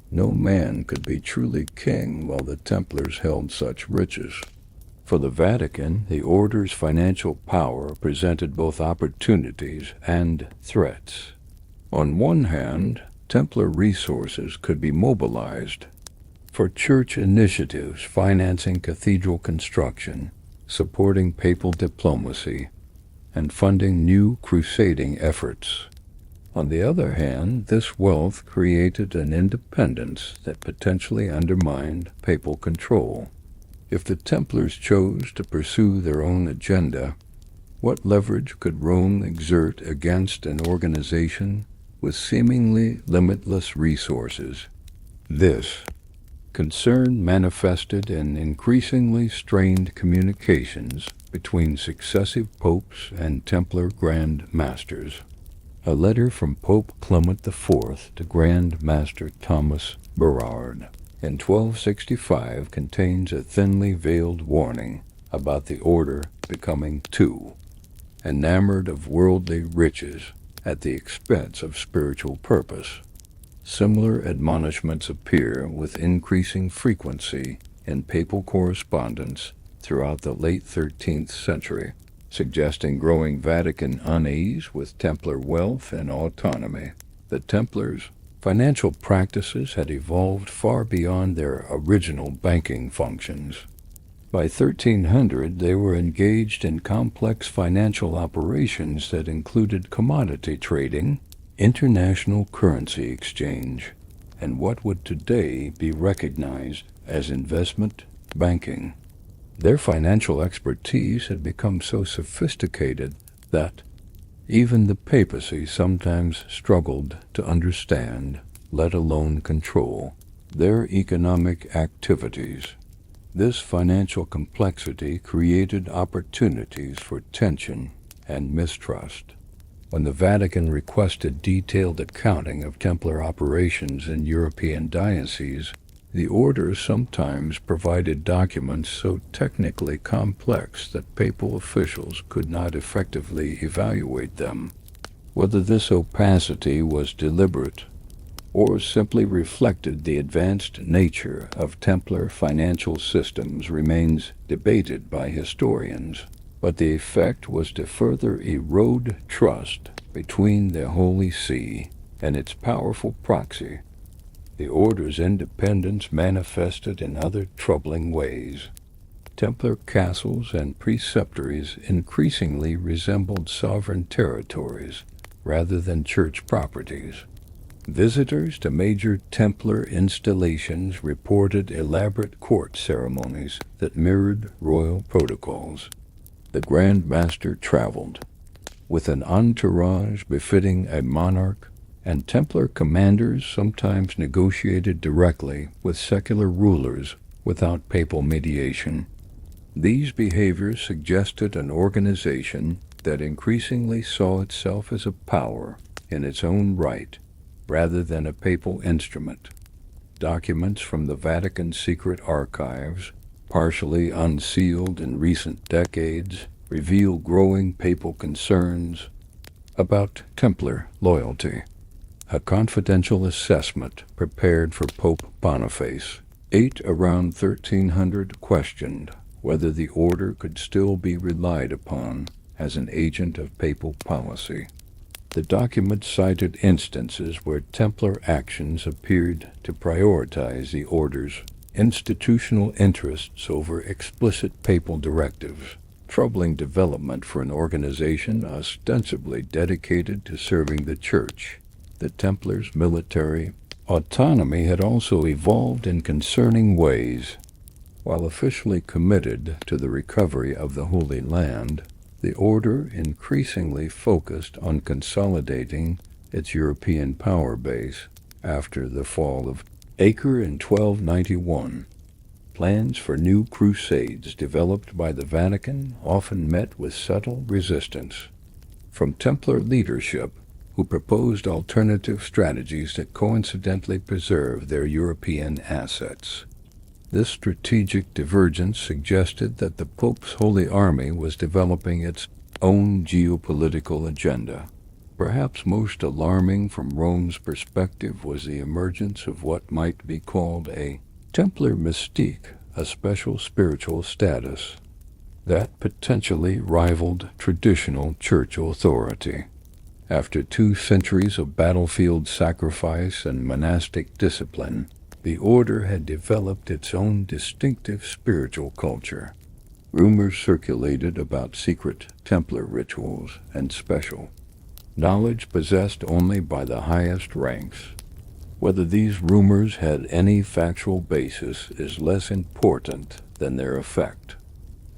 "No man could be truly king while the Templars held such riches." For the Vatican, the order's financial power presented both opportunities and threats. On one hand, Templar resources could be mobilized for church initiatives financing cathedral construction, supporting papal diplomacy, and funding new crusading efforts. On the other hand, this wealth created an independence that potentially undermined papal control. If the Templars chose to pursue their own agenda, what leverage could Rome exert against an organization with seemingly limitless resources? This concern manifested in increasingly strained communications between successive popes and Templar Grand Masters. A letter from Pope Clement IV to Grand Master Thomas Berard in 1265 contains a thinly veiled warning about the order becoming too enamored of worldly riches at the expense of spiritual purpose. Similar admonishments appear with increasing frequency in papal correspondence throughout the late 13th century, suggesting growing Vatican unease with Templar wealth and autonomy. The Templars' financial practices had evolved far beyond their original banking functions. By 1300, they were engaged in complex financial operations that included commodity trading, international currency exchange, and what would today be recognized as investment banking. Their financial expertise had become so sophisticated that even the papacy sometimes struggled to understand, let alone control, their economic activities. This financial complexity created opportunities for tension and mistrust. When the Vatican requested detailed accounting of Templar operations in European dioceses, the order sometimes provided documents so technically complex that papal officials could not effectively evaluate them. Whether this opacity was deliberate or simply reflected the advanced nature of Templar financial systems remains debated by historians, but the effect was to further erode trust between the Holy See and its powerful proxy. The order's independence manifested in other troubling ways. Templar castles and preceptories increasingly resembled sovereign territories rather than church properties. Visitors to major Templar installations reported elaborate court ceremonies that mirrored royal protocols. The Grand Master traveled with an entourage befitting a monarch, and Templar commanders sometimes negotiated directly with secular rulers without papal mediation. These behaviors suggested an organization that increasingly saw itself as a power in its own right, rather than a papal instrument. Documents from the Vatican's secret archives, partially unsealed in recent decades, reveal growing papal concerns about Templar loyalty. A confidential assessment prepared for Pope Boniface VIII around 1300 questioned whether the order could still be relied upon as an agent of papal policy. The document cited instances where Templar actions appeared to prioritize the order's institutional interests over explicit papal directives, troubling development for an organization ostensibly dedicated to serving the Church. The Templars' military autonomy had also evolved in concerning ways. While officially committed to the recovery of the Holy Land, the order increasingly focused on consolidating its European power base after the fall of Acre in 1291. Plans for new crusades developed by the Vatican often met with subtle resistance from Templar leadership, who proposed alternative strategies that coincidentally preserved their European assets. This strategic divergence suggested that the Pope's Holy Army was developing its own geopolitical agenda. Perhaps most alarming from Rome's perspective was the emergence of what might be called a Templar mystique, a special spiritual status that potentially rivaled traditional church authority. After 2 centuries of battlefield sacrifice and monastic discipline, the order had developed its own distinctive spiritual culture. Rumors circulated about secret Templar rituals and special knowledge possessed only by the highest ranks. Whether these rumors had any factual basis is less important than their effect.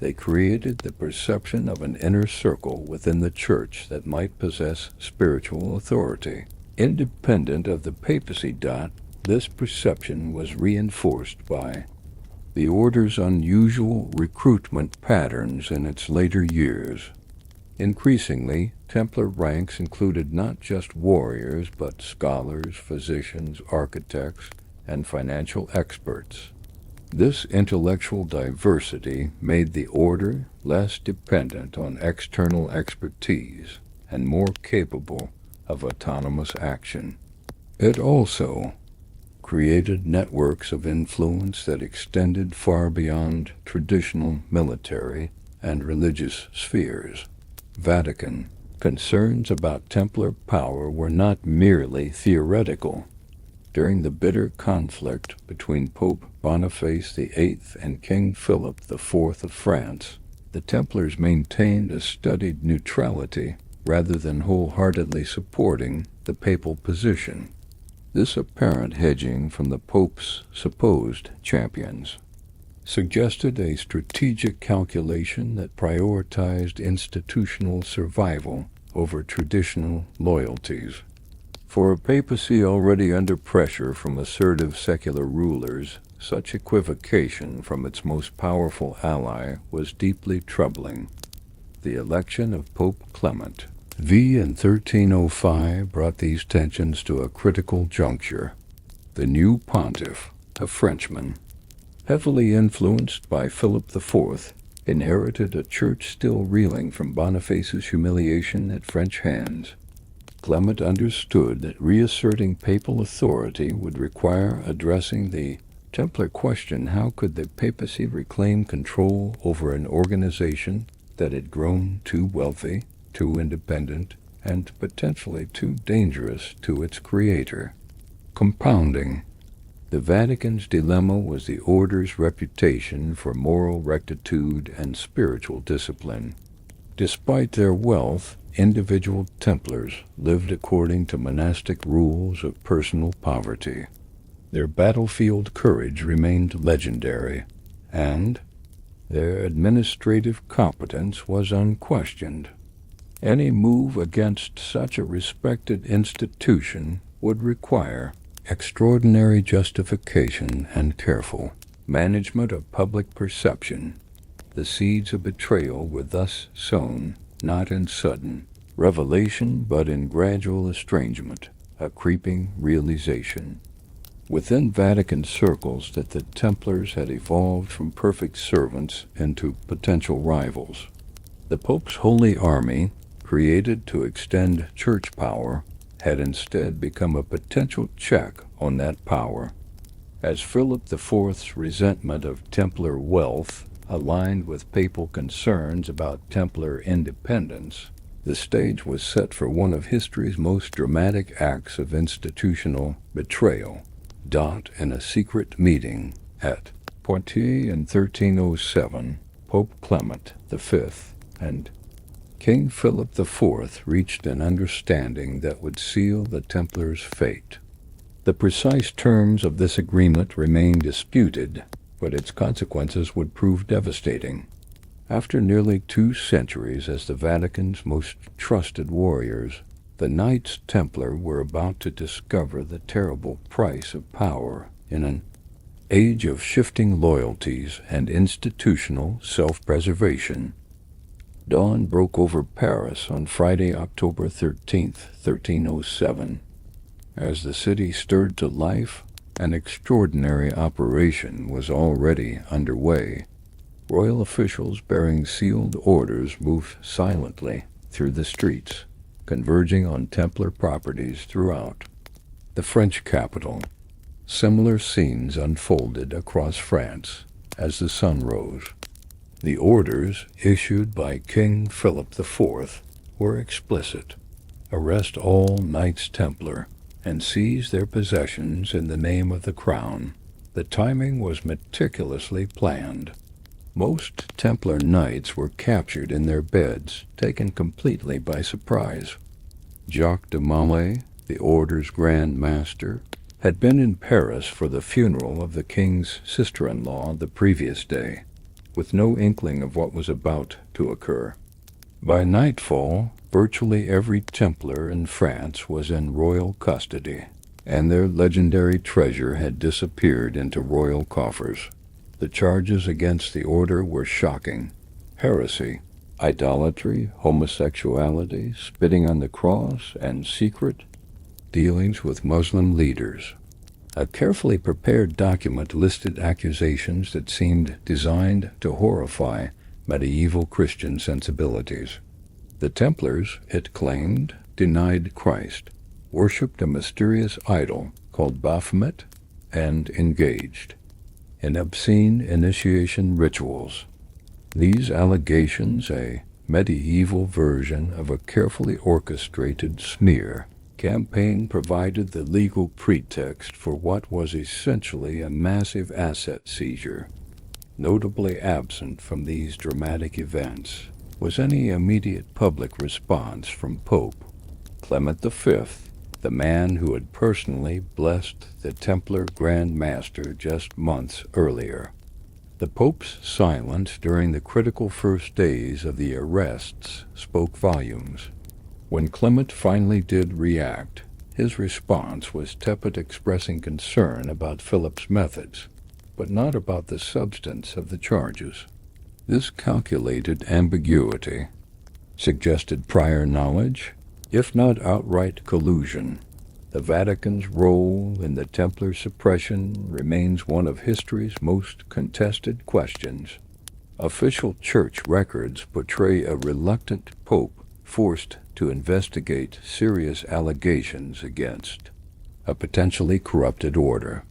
They created the perception of an inner circle within the Church that might possess spiritual authority. Independent of the papacy, this perception was reinforced by the order's unusual recruitment patterns in its later years. Increasingly, Templar ranks included not just warriors, but scholars, physicians, architects, and financial experts. This intellectual diversity made the order less dependent on external expertise and more capable of autonomous action. It also created networks of influence that extended far beyond traditional military and religious spheres. Vatican concerns about Templar power were not merely theoretical. During the bitter conflict between Pope Boniface VIII and King Philip IV of France, the Templars maintained a studied neutrality rather than wholeheartedly supporting the papal position. This apparent hedging from the Pope's supposed champions suggested a strategic calculation that prioritized institutional survival over traditional loyalties. For a papacy already under pressure from assertive secular rulers, such equivocation from its most powerful ally was deeply troubling. The election of Pope Clement V in 1305 brought these tensions to a critical juncture. The new pontiff, a Frenchman, heavily influenced by Philip IV, inherited a church still reeling from Boniface's humiliation at French hands. Clement understood that reasserting papal authority would require addressing the Templar question: how could the papacy reclaim control over an organization that had grown too wealthy, too independent, and potentially too dangerous to its creator? Compounding the Vatican's dilemma was the order's reputation for moral rectitude and spiritual discipline. Despite their wealth, individual Templars lived according to monastic rules of personal poverty. Their battlefield courage remained legendary, and their administrative competence was unquestioned. Any move against such a respected institution would require extraordinary justification and careful management of public perception. The seeds of betrayal were thus sown, not in sudden revelation, but in gradual estrangement, a creeping realization within Vatican circles that the Templars had evolved from perfect servants into potential rivals. The Pope's Holy Army, created to extend church power, had instead become a potential check on that power. As Philip IV's resentment of Templar wealth aligned with papal concerns about Templar independence, the stage was set for one of history's most dramatic acts of institutional betrayal. In a secret meeting at Poitiers in 1307, Pope Clement V and King Philip IV reached an understanding that would seal the Templars' fate. The precise terms of this agreement remain disputed, but its consequences would prove devastating. After nearly 2 centuries as the Vatican's most trusted warriors, the Knights Templar were about to discover the terrible price of power in an age of shifting loyalties and institutional self-preservation. Dawn broke over Paris on Friday, October 13, 1307. As the city stirred to life, an extraordinary operation was already underway. Royal officials bearing sealed orders moved silently through the streets, converging on Templar properties throughout the French capital. Similar scenes unfolded across France as the sun rose. The orders issued by King Philip IV were explicit: arrest all Knights Templar and seize their possessions in the name of the crown. The timing was meticulously planned. Most Templar knights were captured in their beds, taken completely by surprise. Jacques de Molay, the order's Grand Master, had been in Paris for the funeral of the king's sister-in-law the previous day, with no inkling of what was about to occur. By nightfall, virtually every Templar in France was in royal custody, and their legendary treasure had disappeared into royal coffers. The charges against the order were shocking: heresy, idolatry, homosexuality, spitting on the cross, and secret dealings with Muslim leaders. A carefully prepared document listed accusations that seemed designed to horrify medieval Christian sensibilities. The Templars, it claimed, denied Christ, worshipped a mysterious idol called Baphomet, and engaged in obscene initiation rituals. These allegations, a medieval version of a carefully orchestrated smear campaign, provided the legal pretext for what was essentially a massive asset seizure. Notably absent from these dramatic events was any immediate public response from Pope Clement V, the man who had personally blessed the Templar Grand Master just months earlier. The Pope's silence during the critical first days of the arrests spoke volumes. When Clement finally did react, his response was tepid, expressing concern about Philip's methods, but not about the substance of the charges. This calculated ambiguity suggested prior knowledge, if not outright collusion. The Vatican's role in the Templar suppression remains one of history's most contested questions. Official church records portray a reluctant pope forced to investigate serious allegations against a potentially corrupted order.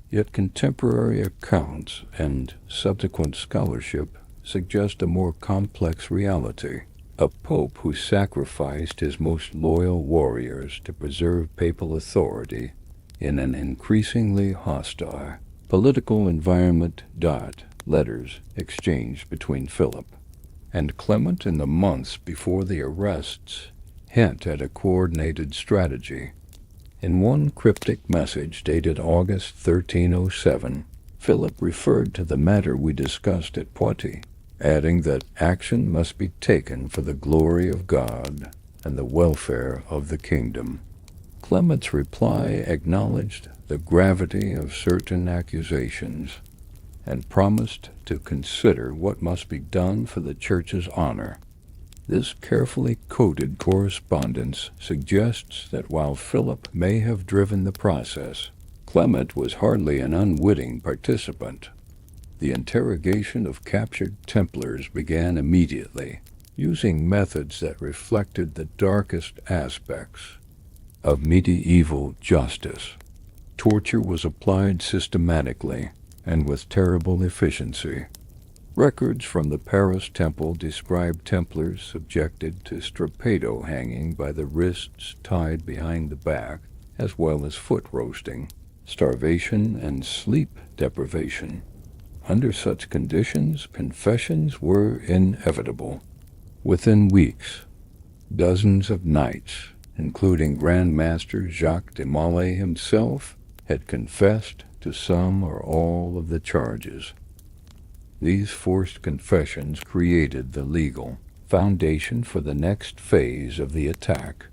Yet contemporary accounts and subsequent scholarship suggest a more complex reality. A pope who sacrificed his most loyal warriors to preserve papal authority in an increasingly hostile political environment. Letters exchanged between Philip and Clement in the months before the arrests hint at a coordinated strategy. In one cryptic message dated August 1307, Philip referred to the matter we discussed at Poitiers, adding that action must be taken for the glory of God and the welfare of the kingdom. Clement's reply acknowledged the gravity of certain accusations and promised to consider what must be done for the Church's honor. This carefully coded correspondence suggests that while Philip may have driven the process, Clement was hardly an unwitting participant. The interrogation of captured Templars began immediately, using methods that reflected the darkest aspects of medieval justice. Torture was applied systematically and with terrible efficiency. Records from the Paris Temple describe Templars subjected to strappado hanging by the wrists tied behind the back, as well as foot roasting, starvation, and sleep deprivation. Under such conditions, confessions were inevitable. Within weeks, dozens of knights, including Grand Master Jacques de Molay himself, had confessed to some or all of the charges. These forced confessions created the legal foundation for the next phase of the attack.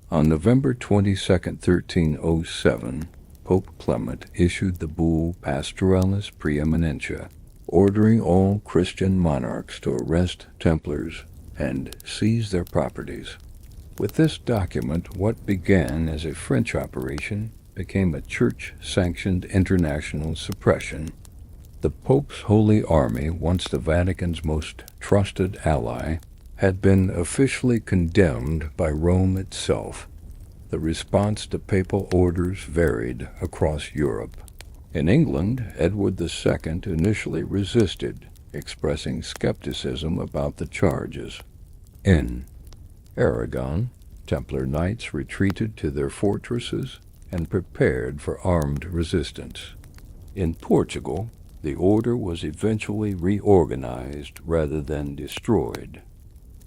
On November 22, 1307, Pope Clement issued the bull Pastoralis Preeminentia, ordering all Christian monarchs to arrest Templars and seize their properties. With this document, what began as a French operation became a church-sanctioned international suppression. The Pope's Holy Army, once the Vatican's most trusted ally, had been officially condemned by Rome itself. The response to papal orders varied across Europe. In England, Edward II initially resisted, expressing skepticism about the charges. In Aragon, Templar knights retreated to their fortresses and prepared for armed resistance. In Portugal, the order was eventually reorganized rather than destroyed.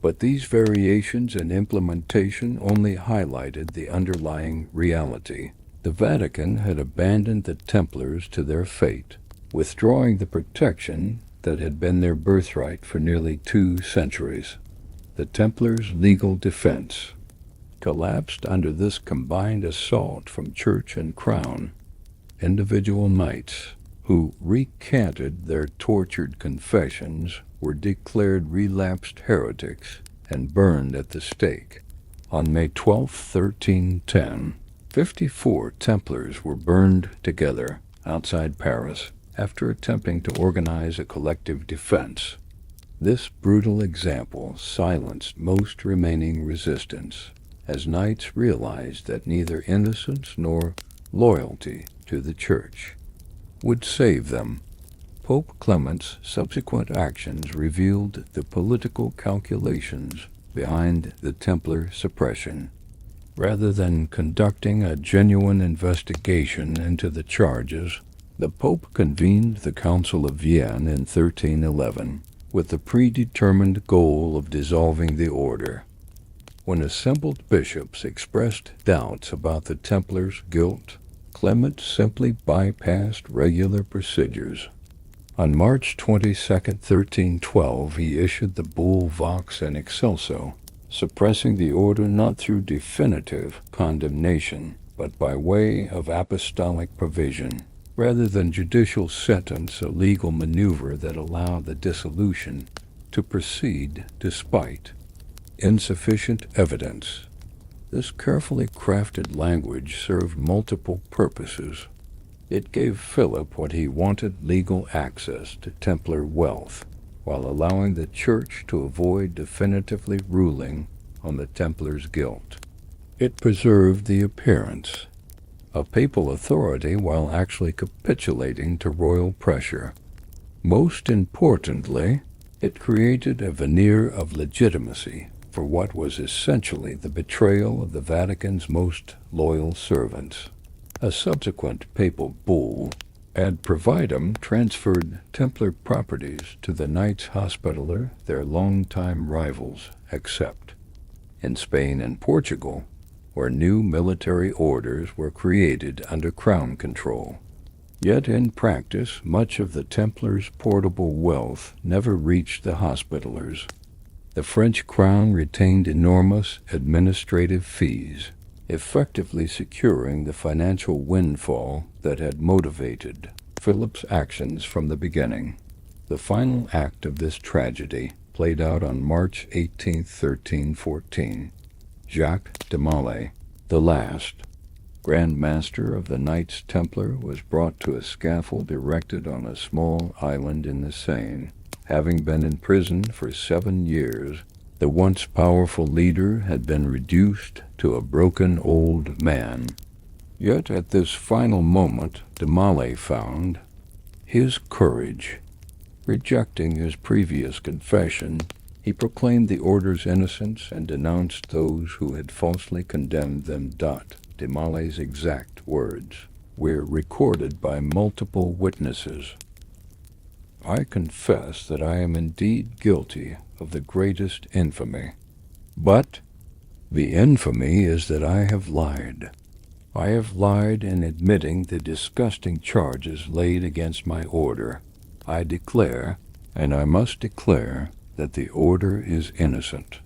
But these variations in implementation only highlighted the underlying reality. The Vatican had abandoned the Templars to their fate, withdrawing the protection that had been their birthright for nearly 2 centuries. The Templars' legal defense collapsed under this combined assault from church and crown. Individual knights who recanted their tortured confessions were declared relapsed heretics and burned at the stake. On May 12, 1310, 54 Templars were burned together outside Paris after attempting to organize a collective defense. This brutal example silenced most remaining resistance, as knights realized that neither innocence nor loyalty to the Church would save them. Pope Clement's subsequent actions revealed the political calculations behind the Templar suppression. Rather than conducting a genuine investigation into the charges, the Pope convened the Council of Vienne in 1311 with the predetermined goal of dissolving the order. When assembled bishops expressed doubts about the Templars' guilt, Clement simply bypassed regular procedures. On March 22, 1312, he issued the bull Vox in Excelso, suppressing the order not through definitive condemnation, but by way of apostolic provision, rather than judicial sentence, a legal maneuver that allowed the dissolution to proceed despite insufficient evidence. This carefully crafted language served multiple purposes. It gave Philip what he wanted: legal access to Templar wealth, while allowing the Church to avoid definitively ruling on the Templars' guilt. It preserved the appearance of papal authority while actually capitulating to royal pressure. Most importantly, it created a veneer of legitimacy for what was essentially the betrayal of the Vatican's most loyal servants. A subsequent papal bull, ad providum, transferred Templar properties to the Knights Hospitaller, their longtime rivals, except in Spain and Portugal, where new military orders were created under crown control. Yet in practice, much of the Templars' portable wealth never reached the Hospitallers. The French crown retained enormous administrative fees, effectively securing the financial windfall that had motivated Philip's actions from the beginning. The final act of this tragedy played out on March 18, 1314. Jacques de Molay, the last Grand Master of the Knights Templar, was brought to a scaffold erected on a small island in the Seine. Having been in prison for 7 years, the once powerful leader had been reduced to a broken old man. Yet at this final moment, de Molay found his courage. Rejecting his previous confession, he proclaimed the order's innocence and denounced those who had falsely condemned them. De Molay's exact words were recorded by multiple witnesses. "I confess that I am indeed guilty of the greatest infamy, but the infamy is that I have lied. I have lied in admitting the disgusting charges laid against my order. I declare, and I must declare, that the order is innocent.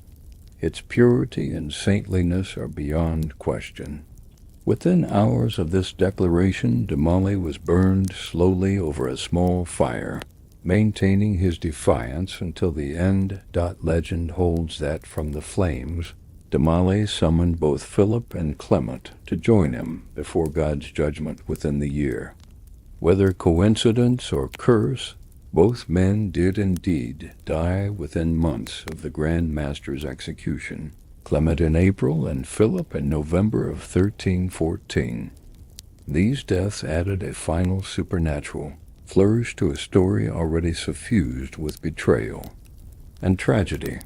Its purity and saintliness are beyond question." Within hours of this declaration, de Molay was burned slowly over a small fire, maintaining his defiance until the end. Legend holds that from the flames, de Molay summoned both Philip and Clement to join him before God's judgment within the year. Whether coincidence or curse, both men did indeed die within months of the Grand Master's execution, Clement in April and Philip in November of 1314. These deaths added a final supernatural flourish to a story already suffused with betrayal and tragedy.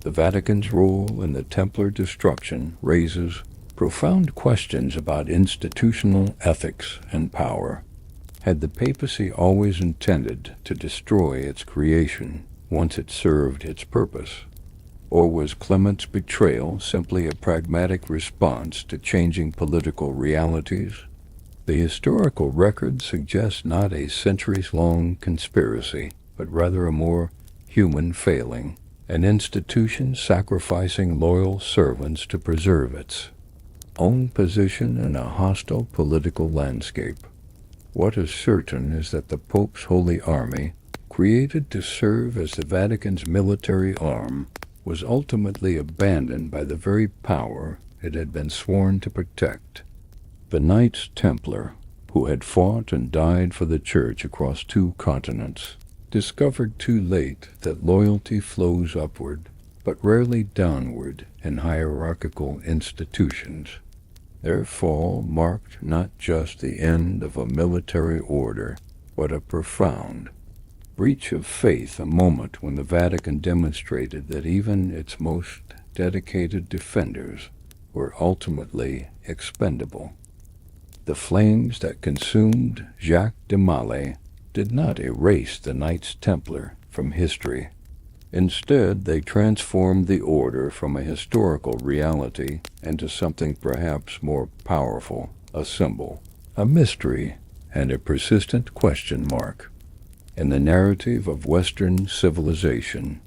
The Vatican's role in the Templar destruction raises profound questions about institutional ethics and power. Had the papacy always intended to destroy its creation once it served its purpose? Or was Clement's betrayal simply a pragmatic response to changing political realities? The historical record suggests not a centuries-long conspiracy, but rather a more human failing, an institution sacrificing loyal servants to preserve its own position in a hostile political landscape. What is certain is that the Pope's Holy Army, created to serve as the Vatican's military arm, was ultimately abandoned by the very power it had been sworn to protect. The Knights Templar, who had fought and died for the Church across 2 continents, discovered too late that loyalty flows upward, but rarely downward in hierarchical institutions. Their fall marked not just the end of a military order, but a profound breach of faith, a moment when the Vatican demonstrated that even its most dedicated defenders were ultimately expendable. The flames that consumed Jacques de Molay did not erase the Knights Templar from history. Instead, they transformed the order from a historical reality into something perhaps more powerful, a symbol, a mystery, and a persistent question mark. In the narrative of Western civilization,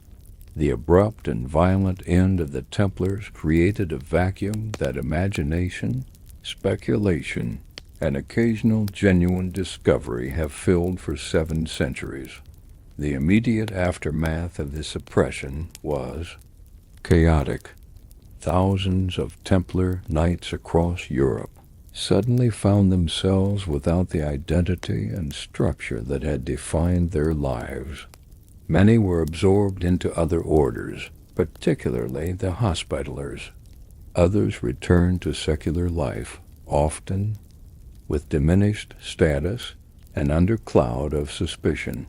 the abrupt and violent end of the Templars created a vacuum that imagination, speculation, and occasional genuine discovery have filled for 7 centuries. The immediate aftermath of the suppression was chaotic. Thousands of Templar knights across Europe suddenly found themselves without the identity and structure that had defined their lives. Many were absorbed into other orders, particularly the Hospitallers. Others returned to secular life, often with diminished status and under cloud of suspicion.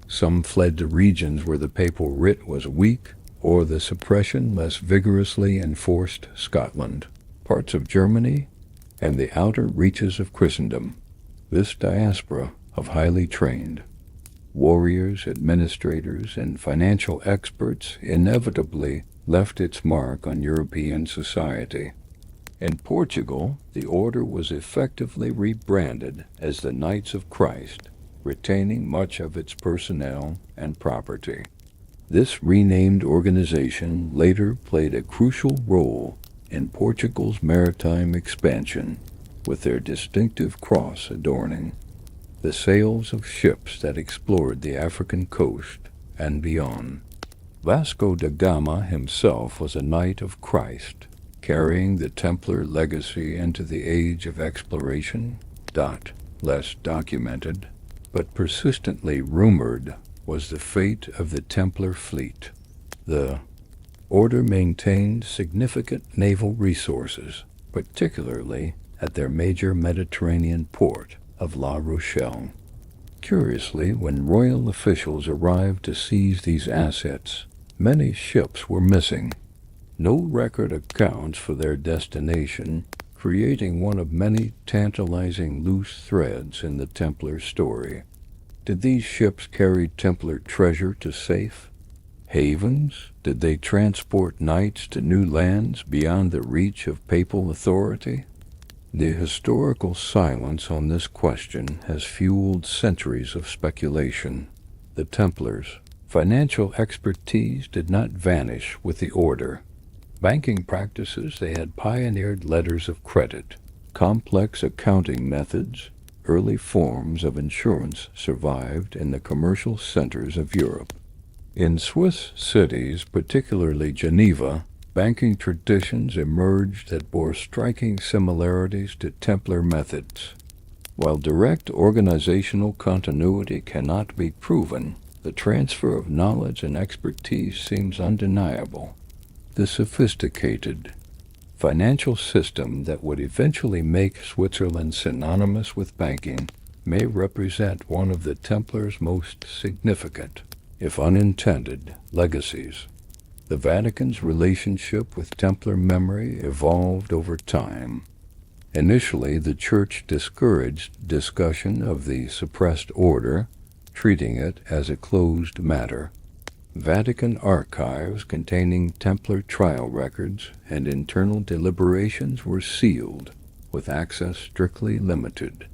Some fled to regions where the papal writ was weak or the suppression less vigorously enforced. Scotland, parts of Germany, and the outer reaches of Christendom. This diaspora of highly trained warriors, administrators, and financial experts inevitably left its mark on European society. In Portugal, the order was effectively rebranded as the Knights of Christ, retaining much of its personnel and property. This renamed organization later played a crucial role in Portugal's maritime expansion, with their distinctive cross adorning the sails of ships that explored the African coast and beyond. Vasco da Gama himself was a Knight of Christ, carrying the Templar legacy into the age of exploration. Less documented, but persistently rumored, was the fate of the Templar fleet. The order maintained significant naval resources, particularly at their major Mediterranean port of La Rochelle. Curiously, when royal officials arrived to seize these assets, many ships were missing. No record accounts for their destination, creating one of many tantalizing loose threads in the Templar story. Did these ships carry Templar treasure to safe havens? Did they transport knights to new lands beyond the reach of papal authority? The historical silence on this question has fueled centuries of speculation. The Templars' financial expertise did not vanish with the order. Banking practices they had pioneered, letters of credit, complex accounting methods, early forms of insurance survived in the commercial centers of Europe. In Swiss cities, particularly Geneva, banking traditions emerged that bore striking similarities to Templar methods. While direct organizational continuity cannot be proven, the transfer of knowledge and expertise seems undeniable. The sophisticated financial system that would eventually make Switzerland synonymous with banking may represent one of the Templars' most significant, if unintended, legacies. The Vatican's relationship with Templar memory evolved over time. Initially, the Church discouraged discussion of the suppressed order, treating it as a closed matter. Vatican archives containing Templar trial records and internal deliberations were sealed, with access strictly limited.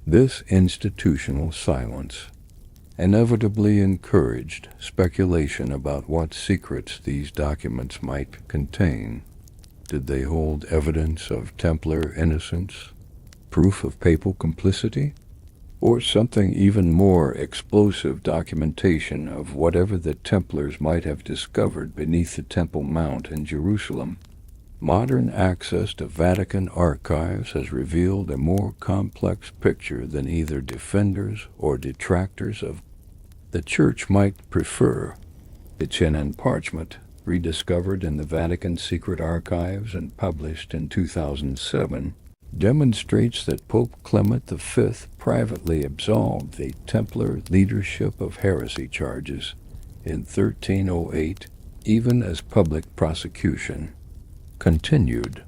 This institutional silence inevitably encouraged speculation about what secrets these documents might contain. Did they hold evidence of Templar innocence, proof of papal complicity, or something even more explosive, documentation of whatever the Templars might have discovered beneath the Temple Mount in Jerusalem? Modern access to Vatican archives has revealed a more complex picture than either defenders or detractors of the Church might prefer. Chen and parchment, rediscovered in the Vatican secret archives and published in 2007, demonstrates that Pope Clement V privately absolved the Templar leadership of heresy charges in 1308, even as public prosecution continued.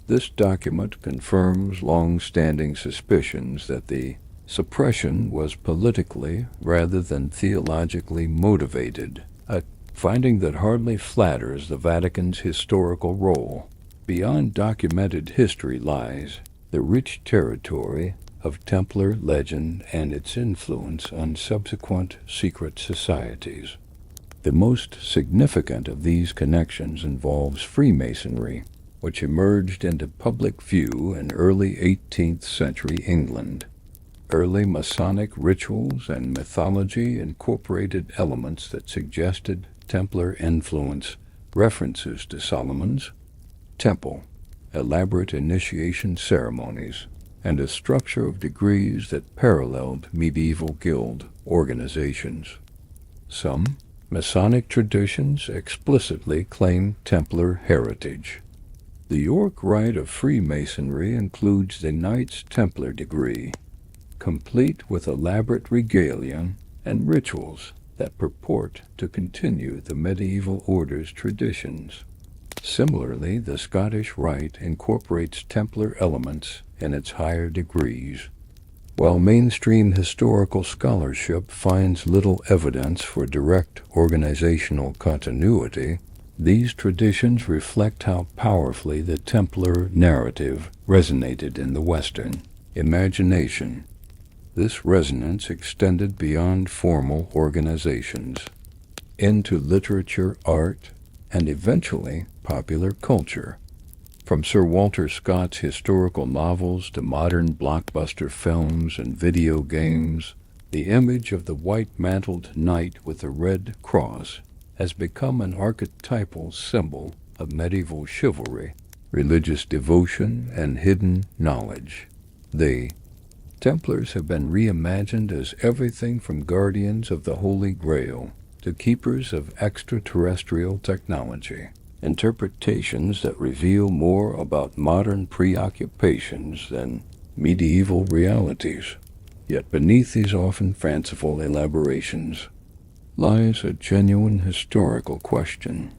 This document confirms long-standing suspicions that the suppression was politically rather than theologically motivated, a finding that hardly flatters the Vatican's historical role. Beyond documented history lies the rich territory of Templar legend and its influence on subsequent secret societies. The most significant of these connections involves Freemasonry, which emerged into public view in early 18th century England. Early Masonic rituals and mythology incorporated elements that suggested Templar influence, references to Solomon's temple, elaborate initiation ceremonies, and a structure of degrees that paralleled medieval guild organizations. Some Masonic traditions explicitly claim Templar heritage. The York Rite of Freemasonry includes the Knights Templar degree, complete with elaborate regalia and rituals that purport to continue the medieval order's traditions. Similarly, the Scottish Rite incorporates Templar elements in its higher degrees. While mainstream historical scholarship finds little evidence for direct organizational continuity, these traditions reflect how powerfully the Templar narrative resonated in the Western imagination. This resonance extended beyond formal organizations into literature, art, and eventually popular culture. From Sir Walter Scott's historical novels to modern blockbuster films and video games, the image of the white-mantled knight with a red cross has become an archetypal symbol of medieval chivalry, religious devotion, and hidden knowledge. The Templars have been reimagined as everything from guardians of the Holy Grail to keepers of extraterrestrial technology, interpretations that reveal more about modern preoccupations than medieval realities. Yet beneath these often fanciful elaborations lies a genuine historical question.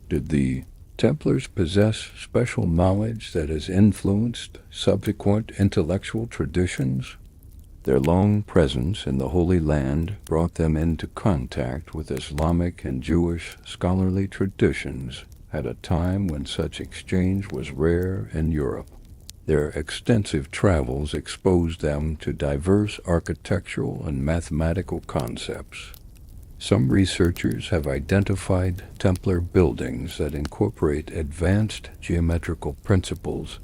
Did the Templars possess special knowledge that has influenced subsequent intellectual traditions? Their long presence in the Holy Land brought them into contact with Islamic and Jewish scholarly traditions at a time when such exchange was rare in Europe. Their extensive travels exposed them to diverse architectural and mathematical concepts. Some researchers have identified Templar buildings that incorporate advanced geometrical principles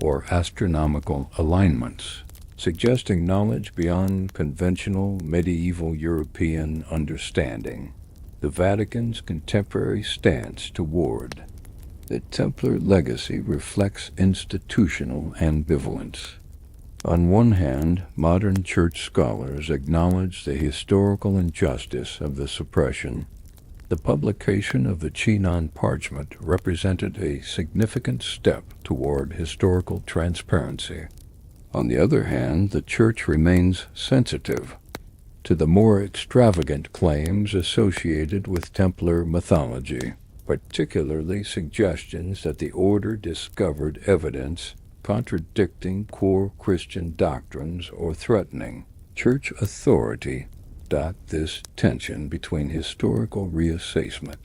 or astronomical alignments, suggesting knowledge beyond conventional medieval European understanding. The Vatican's contemporary stance toward the Templar legacy reflects institutional ambivalence. On one hand, modern church scholars acknowledge the historical injustice of the suppression. The publication of the Chinon parchment represented a significant step toward historical transparency. On the other hand, the Church remains sensitive to the more extravagant claims associated with Templar mythology, particularly suggestions that the order discovered evidence contradicting core Christian doctrines or threatening church authority. This tension between historical reassessment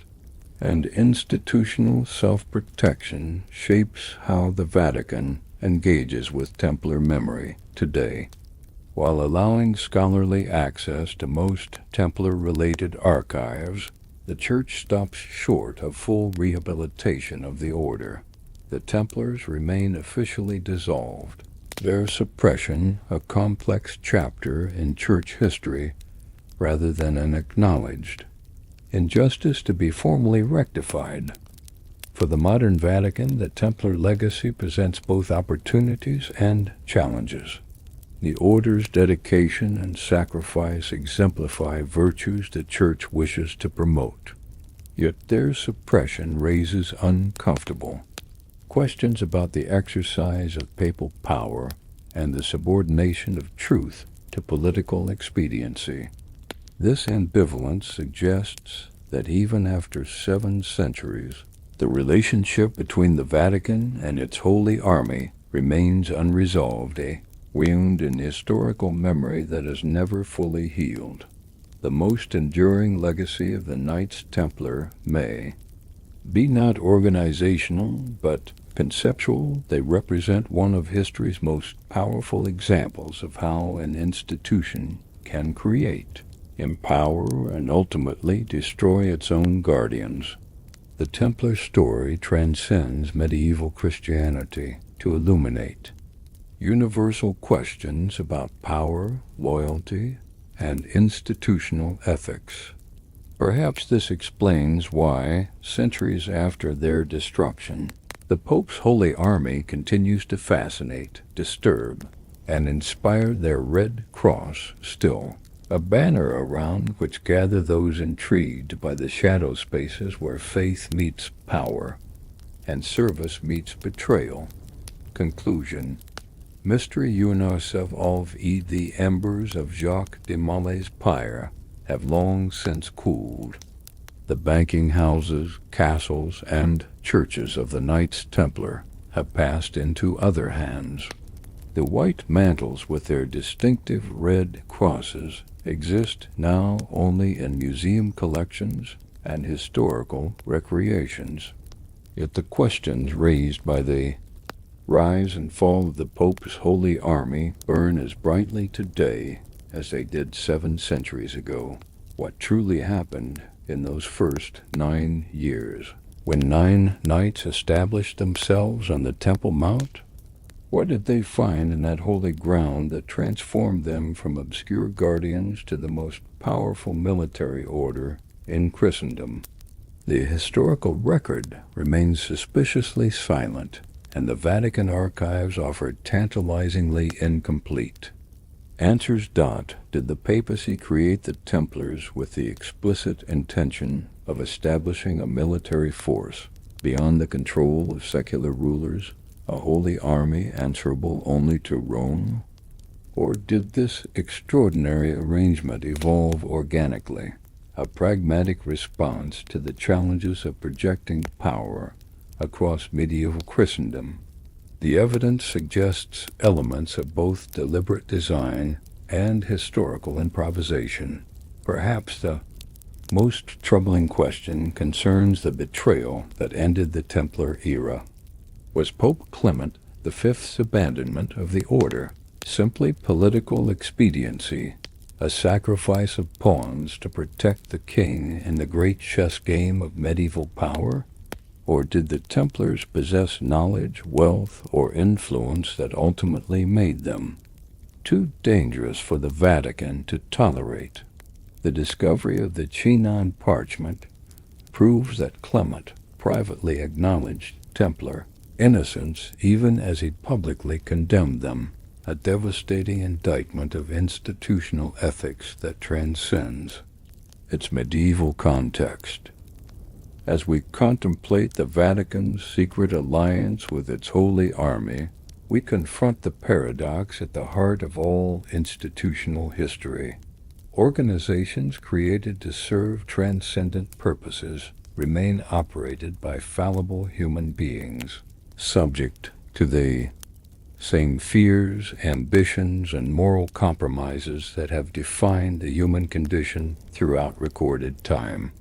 and institutional self-protection shapes how the Vatican engages with Templar memory today. While allowing scholarly access to most Templar-related archives, the Church stops short of full rehabilitation of the order. The Templars remain officially dissolved, their suppression a complex chapter in Church history rather than an acknowledged injustice to be formally rectified. For the modern Vatican, the Templar legacy presents both opportunities and challenges. The order's dedication and sacrifice exemplify virtues the Church wishes to promote. Yet their suppression raises uncomfortable questions about the exercise of papal power and the subordination of truth to political expediency. This ambivalence suggests that even after 7 centuries, the relationship between the Vatican and its Holy Army remains unresolved, a wound in historical memory that has never fully healed. The most enduring legacy of the Knights Templar may be not organizational, but conceptual. They represent one of history's most powerful examples of how an institution can create, empower, and ultimately destroy its own guardians. The Templar story transcends medieval Christianity to illuminate universal questions about power, loyalty, and institutional ethics. Perhaps this explains why, centuries after their destruction, the Pope's Holy Army continues to fascinate, disturb, and inspire their Red Cross still, a banner around which gather those intrigued by the shadow spaces where faith meets power and service meets betrayal. Conclusion. Mystery Universelle of the embers of Jacques de Maillet's pyre have long since cooled. The banking houses, castles, and churches of the Knights Templar have passed into other hands. The white mantles with their distinctive red crosses exist now only in museum collections and historical recreations. Yet the questions raised by the rise and fall of the Pope's Holy Army burn as brightly today as they did 7 centuries ago. What truly happened in those first 9 years, when 9 knights established themselves on the Temple Mount? What did they find in that holy ground that transformed them from obscure guardians to the most powerful military order in Christendom? The historical record remains suspiciously silent, and the Vatican archives offer tantalizingly incomplete answers. Did the papacy create the Templars with the explicit intention of establishing a military force beyond the control of secular rulers, a holy army answerable only to Rome? Or did this extraordinary arrangement evolve organically, a pragmatic response to the challenges of projecting power across medieval Christendom? The evidence suggests elements of both deliberate design and historical improvisation. Perhaps the most troubling question concerns the betrayal that ended the Templar era. Was Pope Clement V's abandonment of the order simply political expediency, a sacrifice of pawns to protect the king in the great chess game of medieval power? Or did the Templars possess knowledge, wealth, or influence that ultimately made them too dangerous for the Vatican to tolerate? The discovery of the Chinon parchment proves that Clement privately acknowledged Templar innocence even as he publicly condemned them, a devastating indictment of institutional ethics that transcends its medieval context. As we contemplate the Vatican's secret alliance with its Holy Army, we confront the paradox at the heart of all institutional history. Organizations created to serve transcendent purposes remain operated by fallible human beings, subject to the same fears, ambitions, and moral compromises that have defined the human condition throughout recorded time.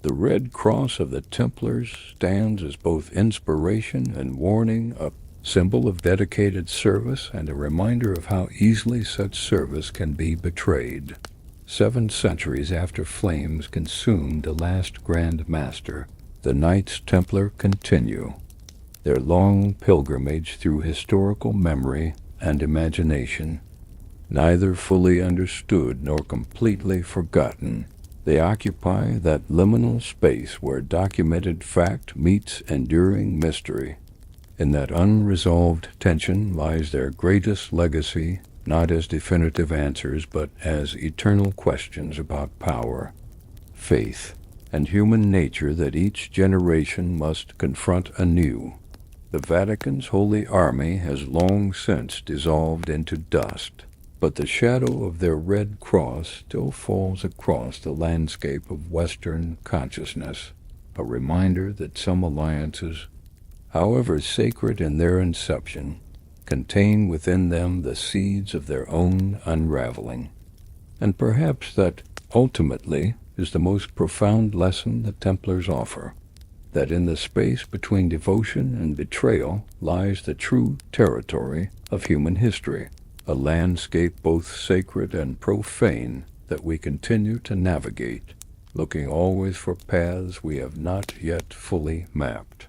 The Red Cross of the Templars stands as both inspiration and warning, a symbol of dedicated service and a reminder of how easily such service can be betrayed. 7 centuries after flames consumed the last Grand Master, the Knights Templar continue their long pilgrimage through historical memory and imagination. Neither fully understood nor completely forgotten, they occupy that liminal space where documented fact meets enduring mystery. In that unresolved tension lies their greatest legacy, not as definitive answers, but as eternal questions about power, faith, and human nature that each generation must confront anew. The Vatican's Holy Army has long since dissolved into dust, but the shadow of their Red Cross still falls across the landscape of Western consciousness, a reminder that some alliances, however sacred in their inception, contain within them the seeds of their own unraveling, and perhaps that ultimately is the most profound lesson the Templars offer, that in the space between devotion and betrayal lies the true territory of human history, a landscape both sacred and profane that we continue to navigate, looking always for paths we have not yet fully mapped.